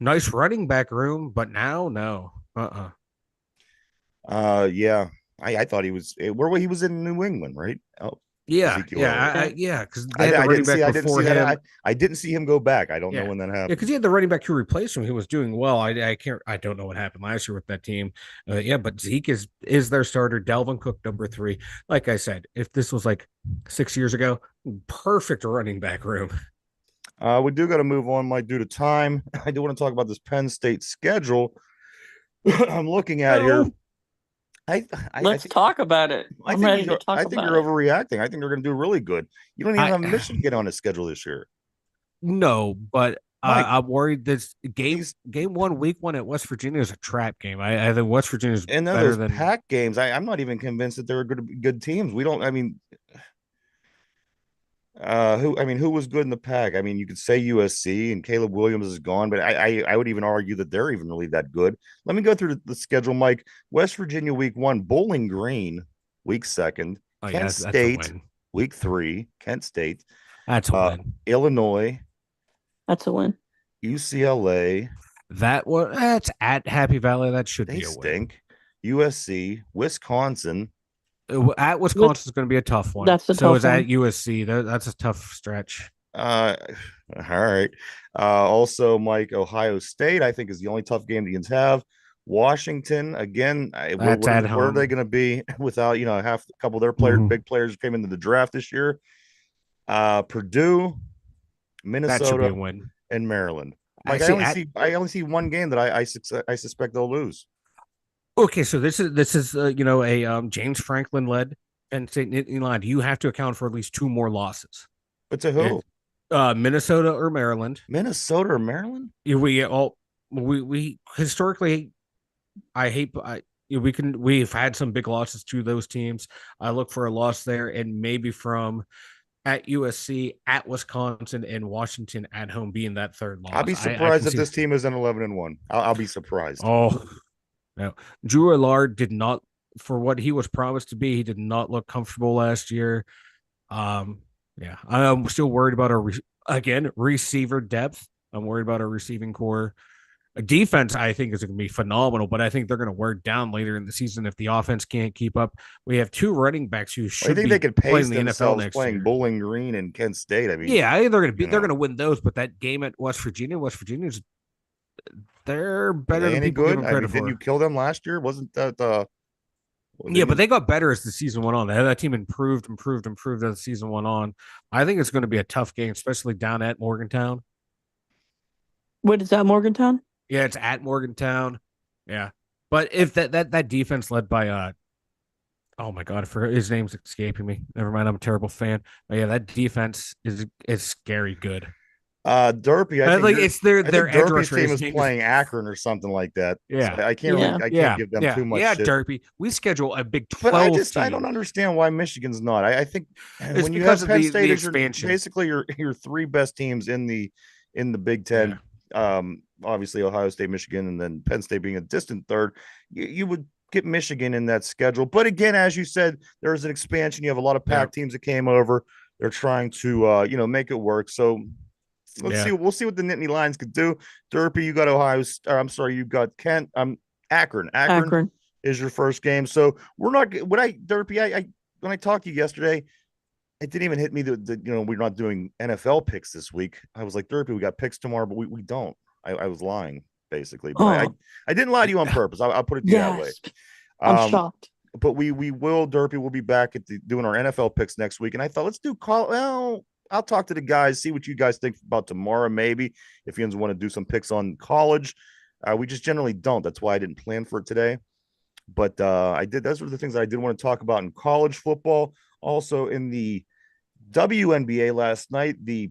[SPEAKER 3] nice running back room. But now, no.
[SPEAKER 1] Yeah. I thought he was where he was in New England, right? Oh,
[SPEAKER 3] yeah, because
[SPEAKER 1] I didn't see him go back. I don't know when that happened.
[SPEAKER 3] Yeah, because he had the running back who replaced him. He was doing well. I don't know what happened last year with that team. But Zeke is their starter. Dalvin Cook, number 3. Like I said, if this was like 6 years ago, perfect running back room.
[SPEAKER 1] We do got to move on, Mike, due to time. I do want to talk about this Penn State schedule. I'm looking at here.
[SPEAKER 2] Let's talk about it.
[SPEAKER 1] I think you're overreacting. I think they're going to do really good. You don't even have Michigan on the schedule this year.
[SPEAKER 3] No, but I'm worried this game 1, week 1 at West Virginia is a trap game. I think West Virginia is
[SPEAKER 1] and then
[SPEAKER 3] better
[SPEAKER 1] those
[SPEAKER 3] than
[SPEAKER 1] pack games. I'm not even convinced that they're good teams. We don't. I mean, who was good in the pack? I mean, you could say USC and Caleb Williams is gone, but I would even argue that they're even really that good. Let me go through the schedule, Mike. West Virginia week 1, Bowling Green week 2nd,
[SPEAKER 3] Oh yeah,
[SPEAKER 1] Kent
[SPEAKER 3] that's a
[SPEAKER 1] State
[SPEAKER 3] win.
[SPEAKER 1] week 3, Kent State,
[SPEAKER 3] That's a win.
[SPEAKER 1] Illinois,
[SPEAKER 2] That's a win.
[SPEAKER 1] UCLA.
[SPEAKER 3] That's at Happy Valley. That should
[SPEAKER 1] They
[SPEAKER 3] be a win.
[SPEAKER 1] stink. USC, Wisconsin.
[SPEAKER 3] At Wisconsin is going to be a tough one.
[SPEAKER 2] That's the
[SPEAKER 3] so
[SPEAKER 2] tough
[SPEAKER 3] is
[SPEAKER 2] one.
[SPEAKER 3] at USC. That's a tough stretch.
[SPEAKER 1] All right. Also, Mike, Ohio State, I think, is the only tough game the Indians have. Washington, again,
[SPEAKER 3] That's at home.
[SPEAKER 1] where are they going to be without, half a couple of their players, big players came into the draft this year? Purdue,
[SPEAKER 3] That should be a
[SPEAKER 1] Minnesota,
[SPEAKER 3] win.
[SPEAKER 1] and Maryland. Mike, I only see one game that I suspect they'll lose.
[SPEAKER 3] Okay, so this is a James Franklin led Penn State Nittany Lion. You have to account for at least 2 more losses.
[SPEAKER 1] But to who?
[SPEAKER 3] Minnesota or Maryland.
[SPEAKER 1] Minnesota or Maryland?
[SPEAKER 3] We historically, we've had some big losses to those teams. I look for a loss there, and maybe from at USC, at Wisconsin, and Washington at home being that third loss.
[SPEAKER 1] I'll be surprised if this team is an 11-1. I'll be surprised.
[SPEAKER 3] Oh no, Drew Allard did not, for what he was promised to be, he did not look comfortable last year. Yeah, I'm still worried about our receiver depth. I'm worried about our receiving core. Defense, I think, is going to be phenomenal, but I think they're going to wear down later in the season if the offense can't keep up. We have 2 running backs who should be
[SPEAKER 1] they could pace
[SPEAKER 3] playing the NFL next
[SPEAKER 1] playing
[SPEAKER 3] year.
[SPEAKER 1] Bowling Green and Kent State. I mean,
[SPEAKER 3] yeah, they're going to win those. But that game at West Virginia's they're better than people give them credit for.
[SPEAKER 1] Didn't you kill them last year? Wasn't that?
[SPEAKER 3] Yeah, but they got better as the season went on. That team improved as the season went on. I think it's going to be a tough game, especially down at Morgantown.
[SPEAKER 2] What is that, Morgantown?
[SPEAKER 3] Yeah, it's at Morgantown. Yeah, but if that defense led by oh my god, his name's escaping me. Never mind, I'm a terrible fan. But yeah, that defense is scary good.
[SPEAKER 1] Derpy, I think
[SPEAKER 3] it's their edge
[SPEAKER 1] Derpy's team is playing Akron or something like that.
[SPEAKER 3] Yeah,
[SPEAKER 1] so I can't give them too much.
[SPEAKER 3] Yeah,
[SPEAKER 1] shit.
[SPEAKER 3] Derpy. We schedule a Big 12.
[SPEAKER 1] But I don't understand why Michigan's not. I think
[SPEAKER 3] it's
[SPEAKER 1] when you have Penn State
[SPEAKER 3] the expansion,
[SPEAKER 1] basically your 3 best teams in the Big Ten. Yeah. Obviously Ohio State, Michigan, and then Penn State being a distant third. You would get Michigan in that schedule, but again, as you said, there's an expansion. You have a lot of Pac teams that came over. They're trying to make it work. So. Let's see. We'll see what the Nittany Lions could do. Derpy, you got you got Kent. Akron. Akron is your first game. So we're not. Derpy, when I talked to you yesterday, it didn't even hit me that we're not doing NFL picks this week. I was like, Derpy, we got picks tomorrow, but we don't. I was lying basically, but I didn't lie to you on purpose. I'll put it that way.
[SPEAKER 2] I'm shocked.
[SPEAKER 1] But we will. Derpy will be back at doing our NFL picks next week, and I thought let's do I'll talk to the guys, see what you guys think about tomorrow. Maybe if you want to do some picks on college, we just generally don't. That's why I didn't plan for it today. But I did. Those were the things I did want to talk about in college football. Also in the WNBA last night, the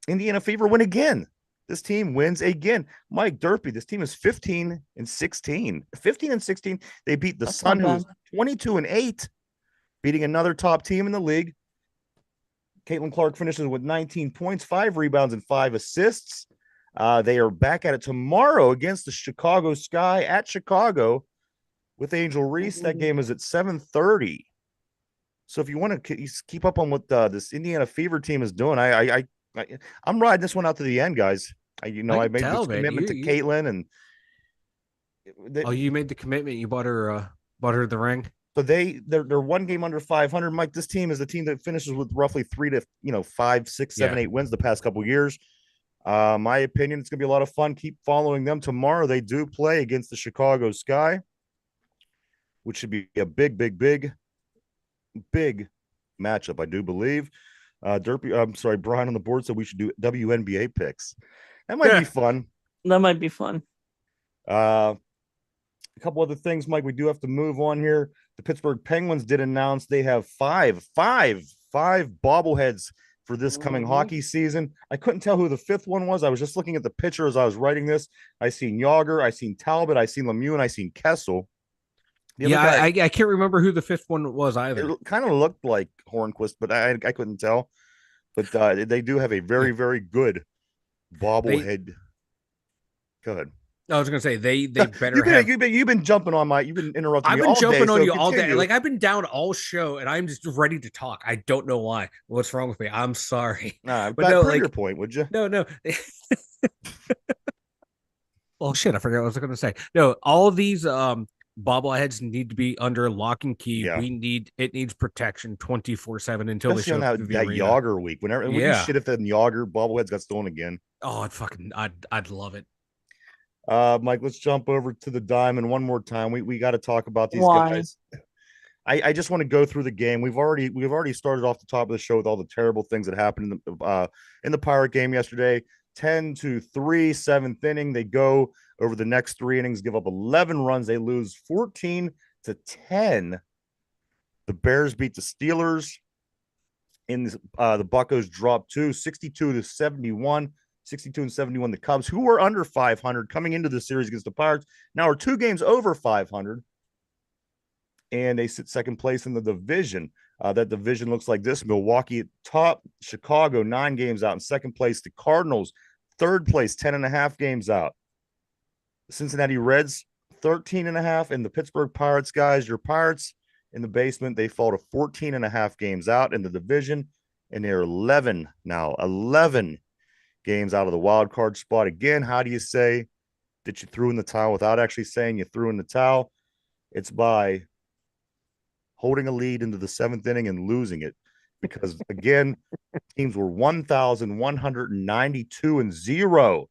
[SPEAKER 1] Indiana Fever win again. This team wins again. Mike Derpy, this team is 15-16. 15-16. They beat the Sun, who was 22-8, beating another top team in the league. Caitlin Clark finishes with 19 points, 5 rebounds, and 5 assists. They are back at it tomorrow against the Chicago Sky at Chicago with Angel Reese. That game is at 7:30. So if you want to keep up on what this Indiana Fever team is doing, I'm riding this one out to the end, guys. I made this commitment to Caitlin, and
[SPEAKER 3] you made the commitment. You bought her the ring.
[SPEAKER 1] So they're 1 game under 500. Mike, this team is the team that finishes with roughly 3 to 5, 6, 7, 8 wins the past couple of years. My opinion, it's gonna be a lot of fun. Keep following them. Tomorrow they do play against the Chicago Sky, which should be a big matchup, I do believe. Brian on the board said we should do WNBA picks. That might be fun.
[SPEAKER 2] That might be fun.
[SPEAKER 1] A couple other things, Mike. We do have to move on here. The Pittsburgh Penguins did announce they have five bobbleheads for this coming
[SPEAKER 2] Mhm.
[SPEAKER 1] hockey season. I couldn't tell who the fifth one was. I was just looking at the picture as I was writing this. I seen Yager, I seen Talbot, I seen Lemieux, and I seen Kessel. The other
[SPEAKER 3] Yeah,
[SPEAKER 1] guy,
[SPEAKER 3] I can't remember who the fifth one was either.
[SPEAKER 1] it kind of looked like Hornquist, but I couldn't tell. But they do have a
[SPEAKER 3] Yeah.
[SPEAKER 1] very, very good
[SPEAKER 3] They
[SPEAKER 1] bobblehead. Go ahead.
[SPEAKER 3] I was gonna say they better
[SPEAKER 1] You've been
[SPEAKER 3] have.
[SPEAKER 1] you've been jumping on you've been interrupting
[SPEAKER 3] I've
[SPEAKER 1] me
[SPEAKER 3] been
[SPEAKER 1] all day.
[SPEAKER 3] jumping on
[SPEAKER 1] So
[SPEAKER 3] you all day.
[SPEAKER 1] continue.
[SPEAKER 3] Like I've been down all show, and I'm just ready to talk. I don't know why. What's wrong with me? I'm sorry, but no,
[SPEAKER 1] Prove your
[SPEAKER 3] like
[SPEAKER 1] point, would you?
[SPEAKER 3] no. Oh shit, I forgot what I was gonna say. No, all these bobbleheads need to be under lock and key.
[SPEAKER 1] Yeah.
[SPEAKER 3] It needs protection 24/7 until they
[SPEAKER 1] Especially
[SPEAKER 3] show
[SPEAKER 1] on
[SPEAKER 3] up to the
[SPEAKER 1] that
[SPEAKER 3] arena.
[SPEAKER 1] Yager week. Whenever it would be
[SPEAKER 3] Yeah.
[SPEAKER 1] shit if the Yager bobbleheads got stolen again.
[SPEAKER 3] Oh, I'd love it.
[SPEAKER 1] Mike, let's jump over to the diamond one more time. We got to talk about these
[SPEAKER 2] Why?
[SPEAKER 1] guys. I just want to go through the game. We've already started off the top of the show with all the terrible things that happened in the Pirate game yesterday. 10-3, seventh inning. They go over the next 3 innings, give up 11 runs. They lose 14-10. The Bears beat the Steelers. The Buccos dropped 62-71. 62-71. The Cubs, who were under 500 coming into the series against the Pirates, now are 2 games over 500. And they sit second place in the division. That division looks like this: Milwaukee at top, Chicago 9 games out in second place, the Cardinals third place 10.5 games out, the Cincinnati Reds 13.5, and the Pittsburgh Pirates, guys, your Pirates in the basement, they fall to 14.5 games out in the division, and they're 11 games out of the wild card spot. Again, how do you say that you threw in the towel without actually saying you threw in the towel? It's by holding a lead into the seventh inning and losing it, because again, teams were 1,192-0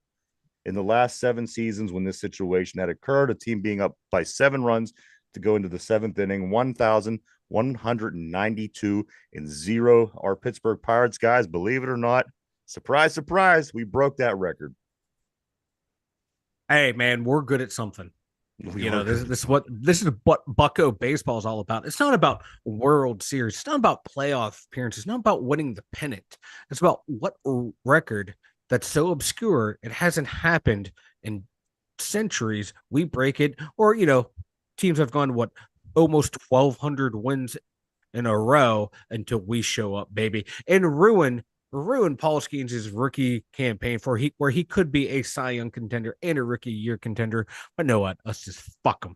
[SPEAKER 1] in the last 7 seasons when this situation had occurred. A team being up by 7 runs to go into the seventh inning, 1,192-0. Our Pittsburgh Pirates, guys, believe it or not, surprise, surprise, we broke that record.
[SPEAKER 3] Hey man, we're good at something. This is what Bucko baseball is all about. It's not about World Series. It's not about playoff appearances. It's not about winning the pennant. It's about what record that's so obscure it hasn't happened in centuries. We break it, or teams have gone almost 1,200 wins in a row until we show up, baby, and ruin Paul Skeens' rookie campaign where he could be a Cy Young contender and a rookie year contender. But know what? Let's just fuck him.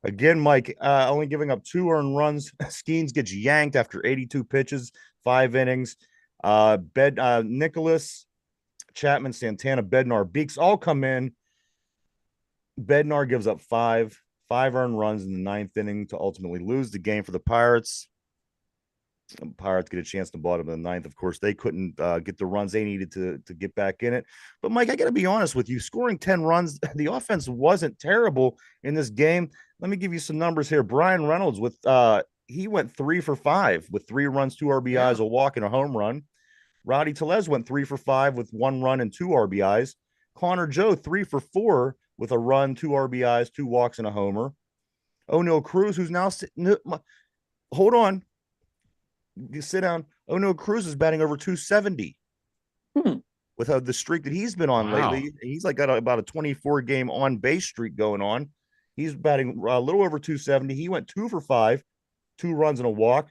[SPEAKER 1] Again, Mike, only giving up 2 earned runs. Skeens gets yanked after 82 pitches, 5 innings. Nicholas, Chapman, Santana, Bednar, Beeks all come in. Bednar gives up 5 earned runs in the 9th inning to ultimately lose the game for the Pirates. Pirates get a chance to bottom of the 9th. Of course, they couldn't get the runs they needed to get back in it. But Mike, I got to be honest with you, scoring 10 runs, the offense wasn't terrible in this game. Let me give you some numbers here. Brian Reynolds he went 3 for 5 with 3 runs, 2 RBIs, a walk, and a home run. Rowdy Tellez went 3 for 5 with 1 run and 2 RBIs. Connor Joe 3 for 4 with a run, 2 RBIs, 2 walks, and a homer. O'Neal Cruz, who's now hold on. You sit down. O'Neal Cruz is batting over 270 with the streak that he's been on lately. He's like got about a 24-game on base streak going on. He's batting a little over 270. He went 2 for 5, 2 runs and a walk.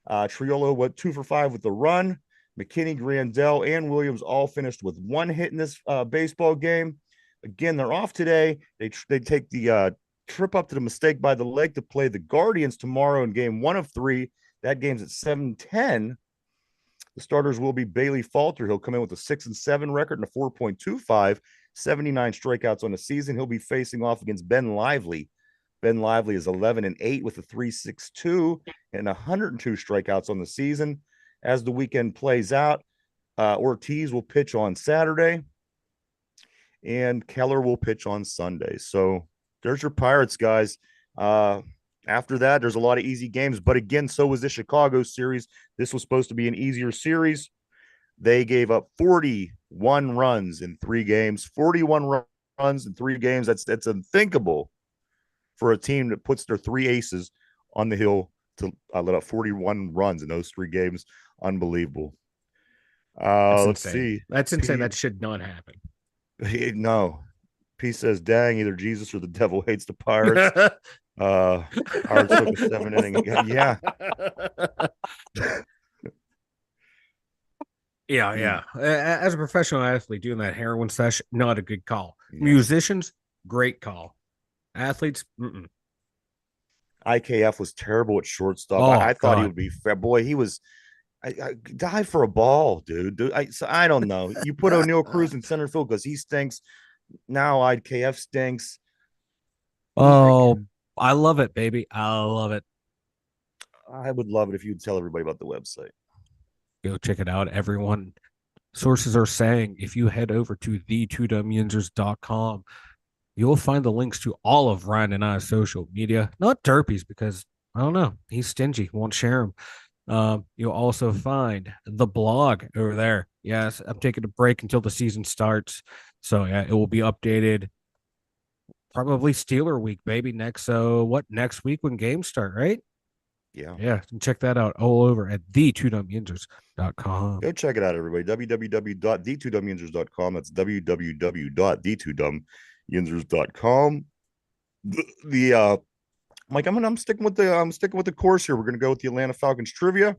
[SPEAKER 1] Triolo went 2 for 5 with the run. McKinney, Grandel, and Williams all finished with 1 hit in this baseball game. Again, they're off today. They take the trip up to the Mistake by the Lake to play the Guardians tomorrow in game 1 of 3. That game's at 7:10. The starters will be Bailey Falter. He'll come in with a 6-7 record and a 4.25, 79 strikeouts on the season. He'll be facing off against Ben Lively. Ben Lively is 11-8 with a 3.62 and 102 strikeouts on the season. As the weekend plays out, Ortiz will pitch on Saturday, and Keller will pitch on Sunday. So there's your Pirates, guys. After that, there's a lot of easy games. But again, so was the Chicago series. This was supposed to be an easier series. They gave up 41 runs in 3 games. 41 runs in 3 games. That's unthinkable for a team that puts their 3 aces on the hill to let up 41 runs in those 3 games. Unbelievable.
[SPEAKER 3] That's
[SPEAKER 1] Let's
[SPEAKER 3] insane.
[SPEAKER 1] see.
[SPEAKER 3] That's insane.
[SPEAKER 1] P,
[SPEAKER 3] That should not happen.
[SPEAKER 1] no. P says, dang, either Jesus or the devil hates the Pirates. Pirates took a 7 inning. Yeah.
[SPEAKER 3] Yeah. As a professional athlete doing that heroin sesh, not a good call.
[SPEAKER 1] Yeah.
[SPEAKER 3] Musicians, great call. Athletes,
[SPEAKER 1] IKF was terrible at shortstop.
[SPEAKER 3] Oh,
[SPEAKER 1] I thought he
[SPEAKER 3] God.
[SPEAKER 1] would be fair. Boy, he was. I dive for a ball, dude. I don't know. You put O'Neal Cruz in center field because he stinks. Now IKF stinks.
[SPEAKER 3] Oh, I love it, baby. I love it.
[SPEAKER 1] I would love it if you'd tell everybody about the website.
[SPEAKER 3] Go check it out, everyone. Sources are saying if you head over to the2dumbyensers.com, you'll find the links to all of Ryan and I's social media. Not Derpy's because I don't know. He's stingy, won't share them. You'll also find the blog over there. Yes, I'm taking a break until the season starts. So yeah, it will be updated probably Steeler week, baby. Next week when games start, right?
[SPEAKER 1] Yeah.
[SPEAKER 3] Check that out all over at the2dumbyensers.com.
[SPEAKER 1] Go check it out, everybody. www.the2dumbyensers.com. That's www.the2dumbyensers.com. Mike, I'm sticking with the course here. We're gonna go with the Atlanta Falcons trivia.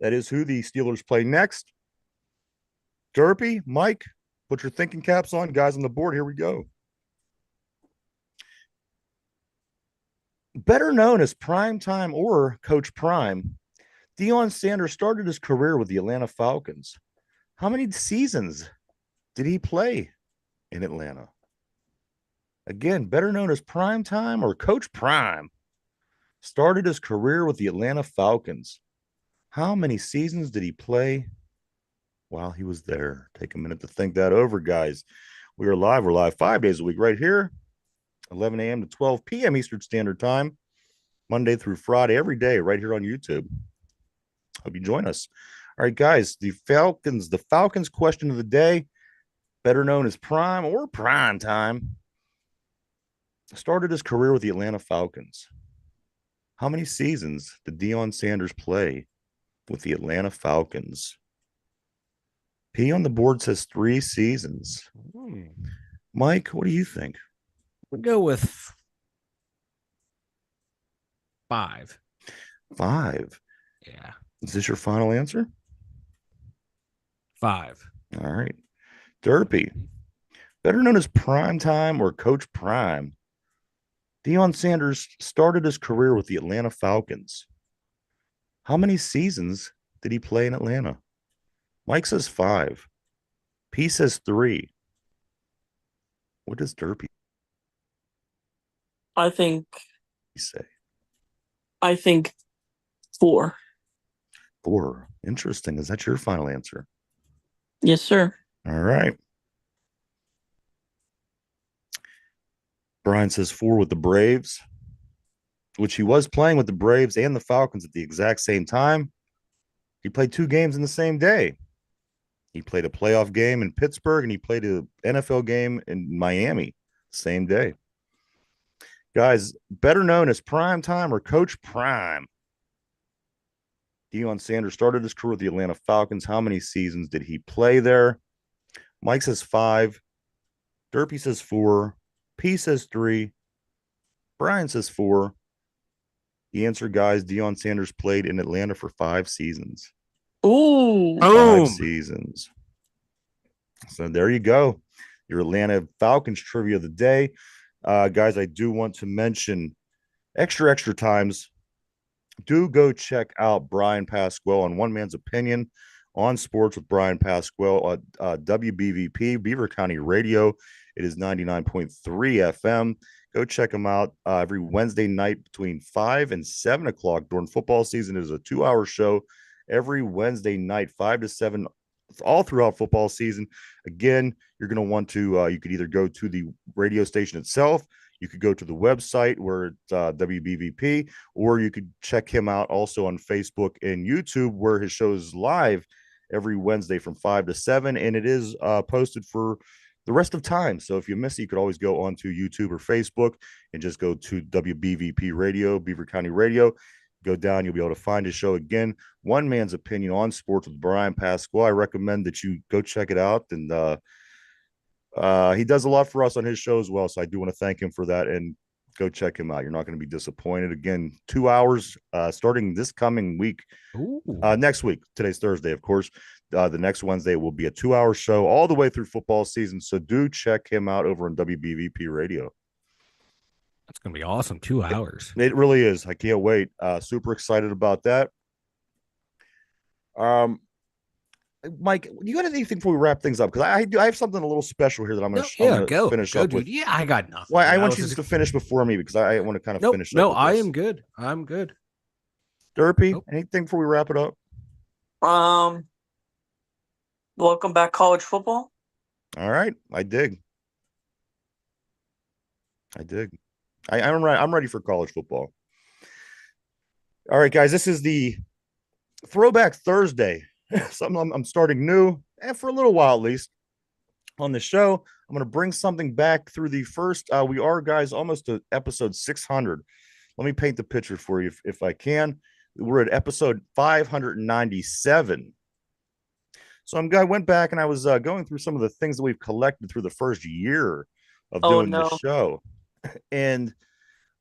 [SPEAKER 1] That is who the Steelers play next. Derpy, Mike, put your thinking caps on, guys on the board. Here we go. Better known as Prime Time or Coach Prime, Deion Sanders started his career with the Atlanta Falcons. How many seasons did he play in Atlanta? Again, better known as Prime Time or Coach Prime, started his career with the Atlanta Falcons. How many seasons did he play while he was there? Take a minute to think that over, guys. We're live 5 days a week right here, 11 a.m. to 12 p.m. Eastern Standard Time, Monday through Friday, every day, right here on YouTube. Hope you join us. All right, guys, the Falcons question of the day, better known as Prime or Prime Time, started his career with the Atlanta Falcons. How many seasons did Deion Sanders play with the Atlanta Falcons? P on the board says 3 seasons. Mike, what do you think?
[SPEAKER 3] We'll go with 5.
[SPEAKER 1] 5.
[SPEAKER 3] Yeah.
[SPEAKER 1] Is this your final answer?
[SPEAKER 3] 5.
[SPEAKER 1] All right. Derpy, better known as Prime Time or Coach Prime, Deion Sanders started his career with the Atlanta Falcons. How many seasons did he play in Atlanta? Mike says 5. P says 3. What does Derpy
[SPEAKER 2] I think
[SPEAKER 1] say?
[SPEAKER 2] 4.
[SPEAKER 1] 4. Interesting. Is that your final answer?
[SPEAKER 2] Yes, sir.
[SPEAKER 1] All right. Brian says 4 with the Braves, which he was playing with the Braves and the Falcons at the exact same time. He played 2 games in the same day. He played a playoff game in Pittsburgh and he played an NFL game in Miami same day. Guys, better known as Prime Time or Coach Prime, Deion Sanders started his career with the Atlanta Falcons. How many seasons did he play there? Mike says 5. Derpy says 4. P says 3. Brian says 4. The answer, guys, Deion Sanders played in Atlanta for 5 seasons.
[SPEAKER 2] Ooh.
[SPEAKER 1] 5 seasons. So there you go. Your Atlanta Falcons trivia of the day. Guys, I do want to mention extra times. Do go check out Brian Pasquale on One Man's Opinion on Sports with Brian Pasquale on WBVP, Beaver County Radio. It is 99.3 FM. Go check him out every Wednesday night between 5 and 7 o'clock during football season. It is a 2-hour show every Wednesday night, 5 to 7, all throughout football season. Again, you're going to want to, you could either go to the radio station itself, you could go to the website where it's WBVP, or you could check him out also on Facebook and YouTube where his show is live every Wednesday from 5 to 7, and it is posted for the rest of time. So if you miss it, you could always go onto YouTube or Facebook and just go to WBVP Radio, Beaver County Radio. go down. You'll be able to find his show again, One Man's Opinion on Sports with Brian Pasquale. I recommend that you go check it out. And he does a lot for us on his show as well. So I do want to thank him for that, and go check him out. You're not going to be disappointed. Again, 2 hours starting this coming week. Next week. Today's Thursday, of course. The next Wednesday will be a 2-hour show all the way through football season. So do check him out over on WBVP Radio.
[SPEAKER 3] That's going to be awesome. 2 hours.
[SPEAKER 1] It really is. I can't wait. Super excited about that. Mike, you got anything before we wrap things up? Because I have something a little special here that I'm going to finish up with.
[SPEAKER 3] Yeah, I got nothing.
[SPEAKER 1] Well, I want you to finish before me because I want to kind of finish.
[SPEAKER 3] No, I am good. I'm good.
[SPEAKER 1] Derpy, anything before we wrap it up?
[SPEAKER 2] Welcome back, college football.
[SPEAKER 1] All right, I dig. I'm ready for college football. All right, guys, this is the Throwback Thursday. Something I'm starting new, and for a little while at least, on the show. I'm going to bring something back through the first. We are, guys, almost to episode 600. Let me paint the picture for you if I can. We're at episode 597. So I went back and I was going through some of the things that we've collected through the first year of doing the show. And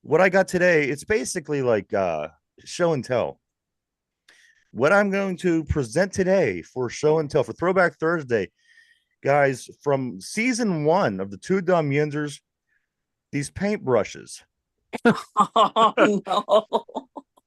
[SPEAKER 1] what I got today, it's basically like show and tell. What I'm going to present today for show and tell for Throwback Thursday, guys, from season 1 of the Two Dumb Yinzers, these paintbrushes.
[SPEAKER 2] Oh, no.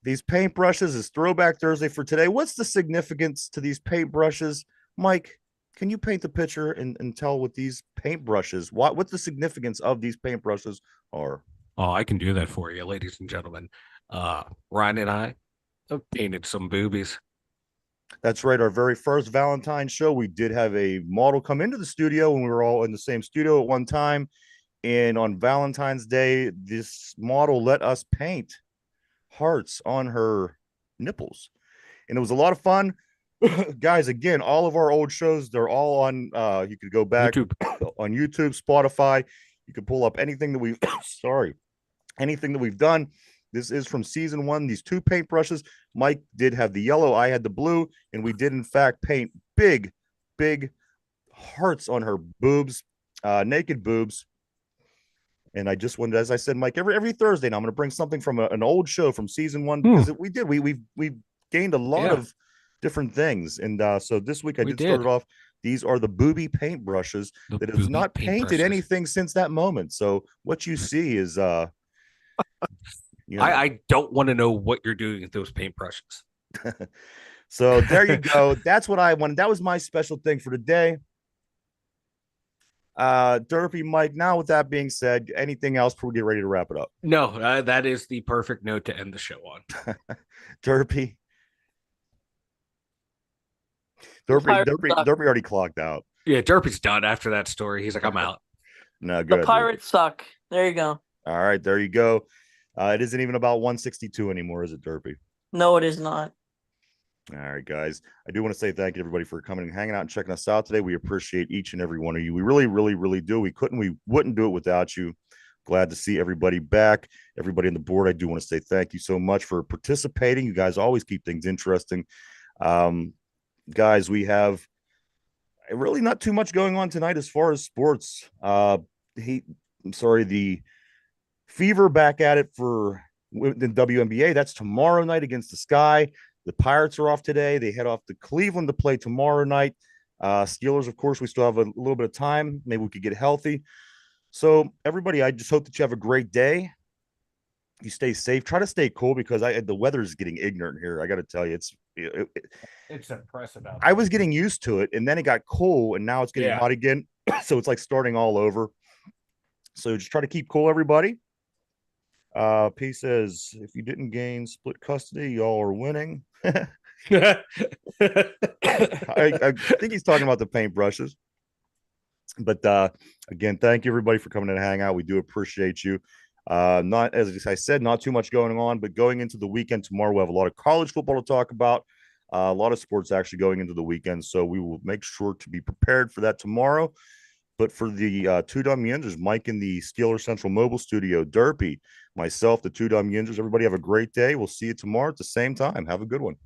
[SPEAKER 1] These paintbrushes is Throwback Thursday for today. What's the significance to these paintbrushes? Mike, can you paint the picture and tell what these paintbrushes, what the significance of these paintbrushes are?
[SPEAKER 3] Oh, I can do that for you, ladies and gentlemen. Ryan and I have painted some boobies.
[SPEAKER 1] That's right. Our very first Valentine's show, we did have a model come into the studio when we were all in the same studio at one time. And on Valentine's Day, this model let us paint hearts on her nipples. And it was a lot of fun. Guys, again, all of our old shows, they're all on, you could go back on YouTube, Spotify. You could pull up anything that we've, anything that we've done. This is from season 1. These two paintbrushes. Mike did have the yellow. I had the blue. And we did, in fact, paint big, big hearts on her boobs, naked boobs. And I just wanted, as I said, Mike, every Thursday now, I'm going to bring something from an old show from season 1 because we gained a lot of different things. And so this week I did start it off. These are the booby paintbrushes that has not painted anything since that moment. So what you see is
[SPEAKER 3] I don't want to know what you're doing with those paintbrushes.
[SPEAKER 1] So there you go. That's what I wanted. That was my special thing for today. Derpy, Mike, now with that being said, anything else before we get ready to wrap it up?
[SPEAKER 3] No, that is the perfect note to end the show on.
[SPEAKER 1] Derpy already clocked out.
[SPEAKER 3] Yeah, Derpy's done after that story. He's like, I'm out.
[SPEAKER 1] No, good.
[SPEAKER 2] The Pirates suck. There you go.
[SPEAKER 1] All right, there you go. It isn't even about 162 anymore, is it, Derpy?
[SPEAKER 2] No, it is not.
[SPEAKER 1] All right, guys. I do want to say thank you, everybody, for coming and hanging out and checking us out today. We appreciate each and every one of you. We really, really, really do. We wouldn't do it without you. Glad to see everybody back. Everybody on the board, I do want to say thank you so much for participating. You guys always keep things interesting. Guys, we have really not too much going on tonight as far as sports. The Fever back at it for the WNBA. That's tomorrow night against the Sky. The Pirates are off today. They head off to Cleveland to play tomorrow night. Steelers, of course, we still have a little bit of time. Maybe we could get healthy. So, everybody, I just hope that you have a great day. You stay safe. Try to stay cool because the weather is getting ignorant here. I got to tell you,
[SPEAKER 3] it's impressive out there.
[SPEAKER 1] I was getting used to it, and then it got cool, and now it's getting hot again. So it's like starting all over. So just try to keep cool, everybody. P says, if you didn't gain split custody, y'all are winning. I think he's talking about the paintbrushes. But again, thank you everybody for coming in and hang out. We do appreciate you. Not, as I said, not too much going on, but going into the weekend tomorrow, we'll have a lot of college football to talk about. A lot of sports actually going into the weekend. So we will make sure to be prepared for that tomorrow. But for the Two Dumb Yinzers, Mike in the Steeler Central Mobile Studio, Derpy, myself, the Two Dumb Yinzers, everybody have a great day. We'll see you tomorrow at the same time. Have a good one.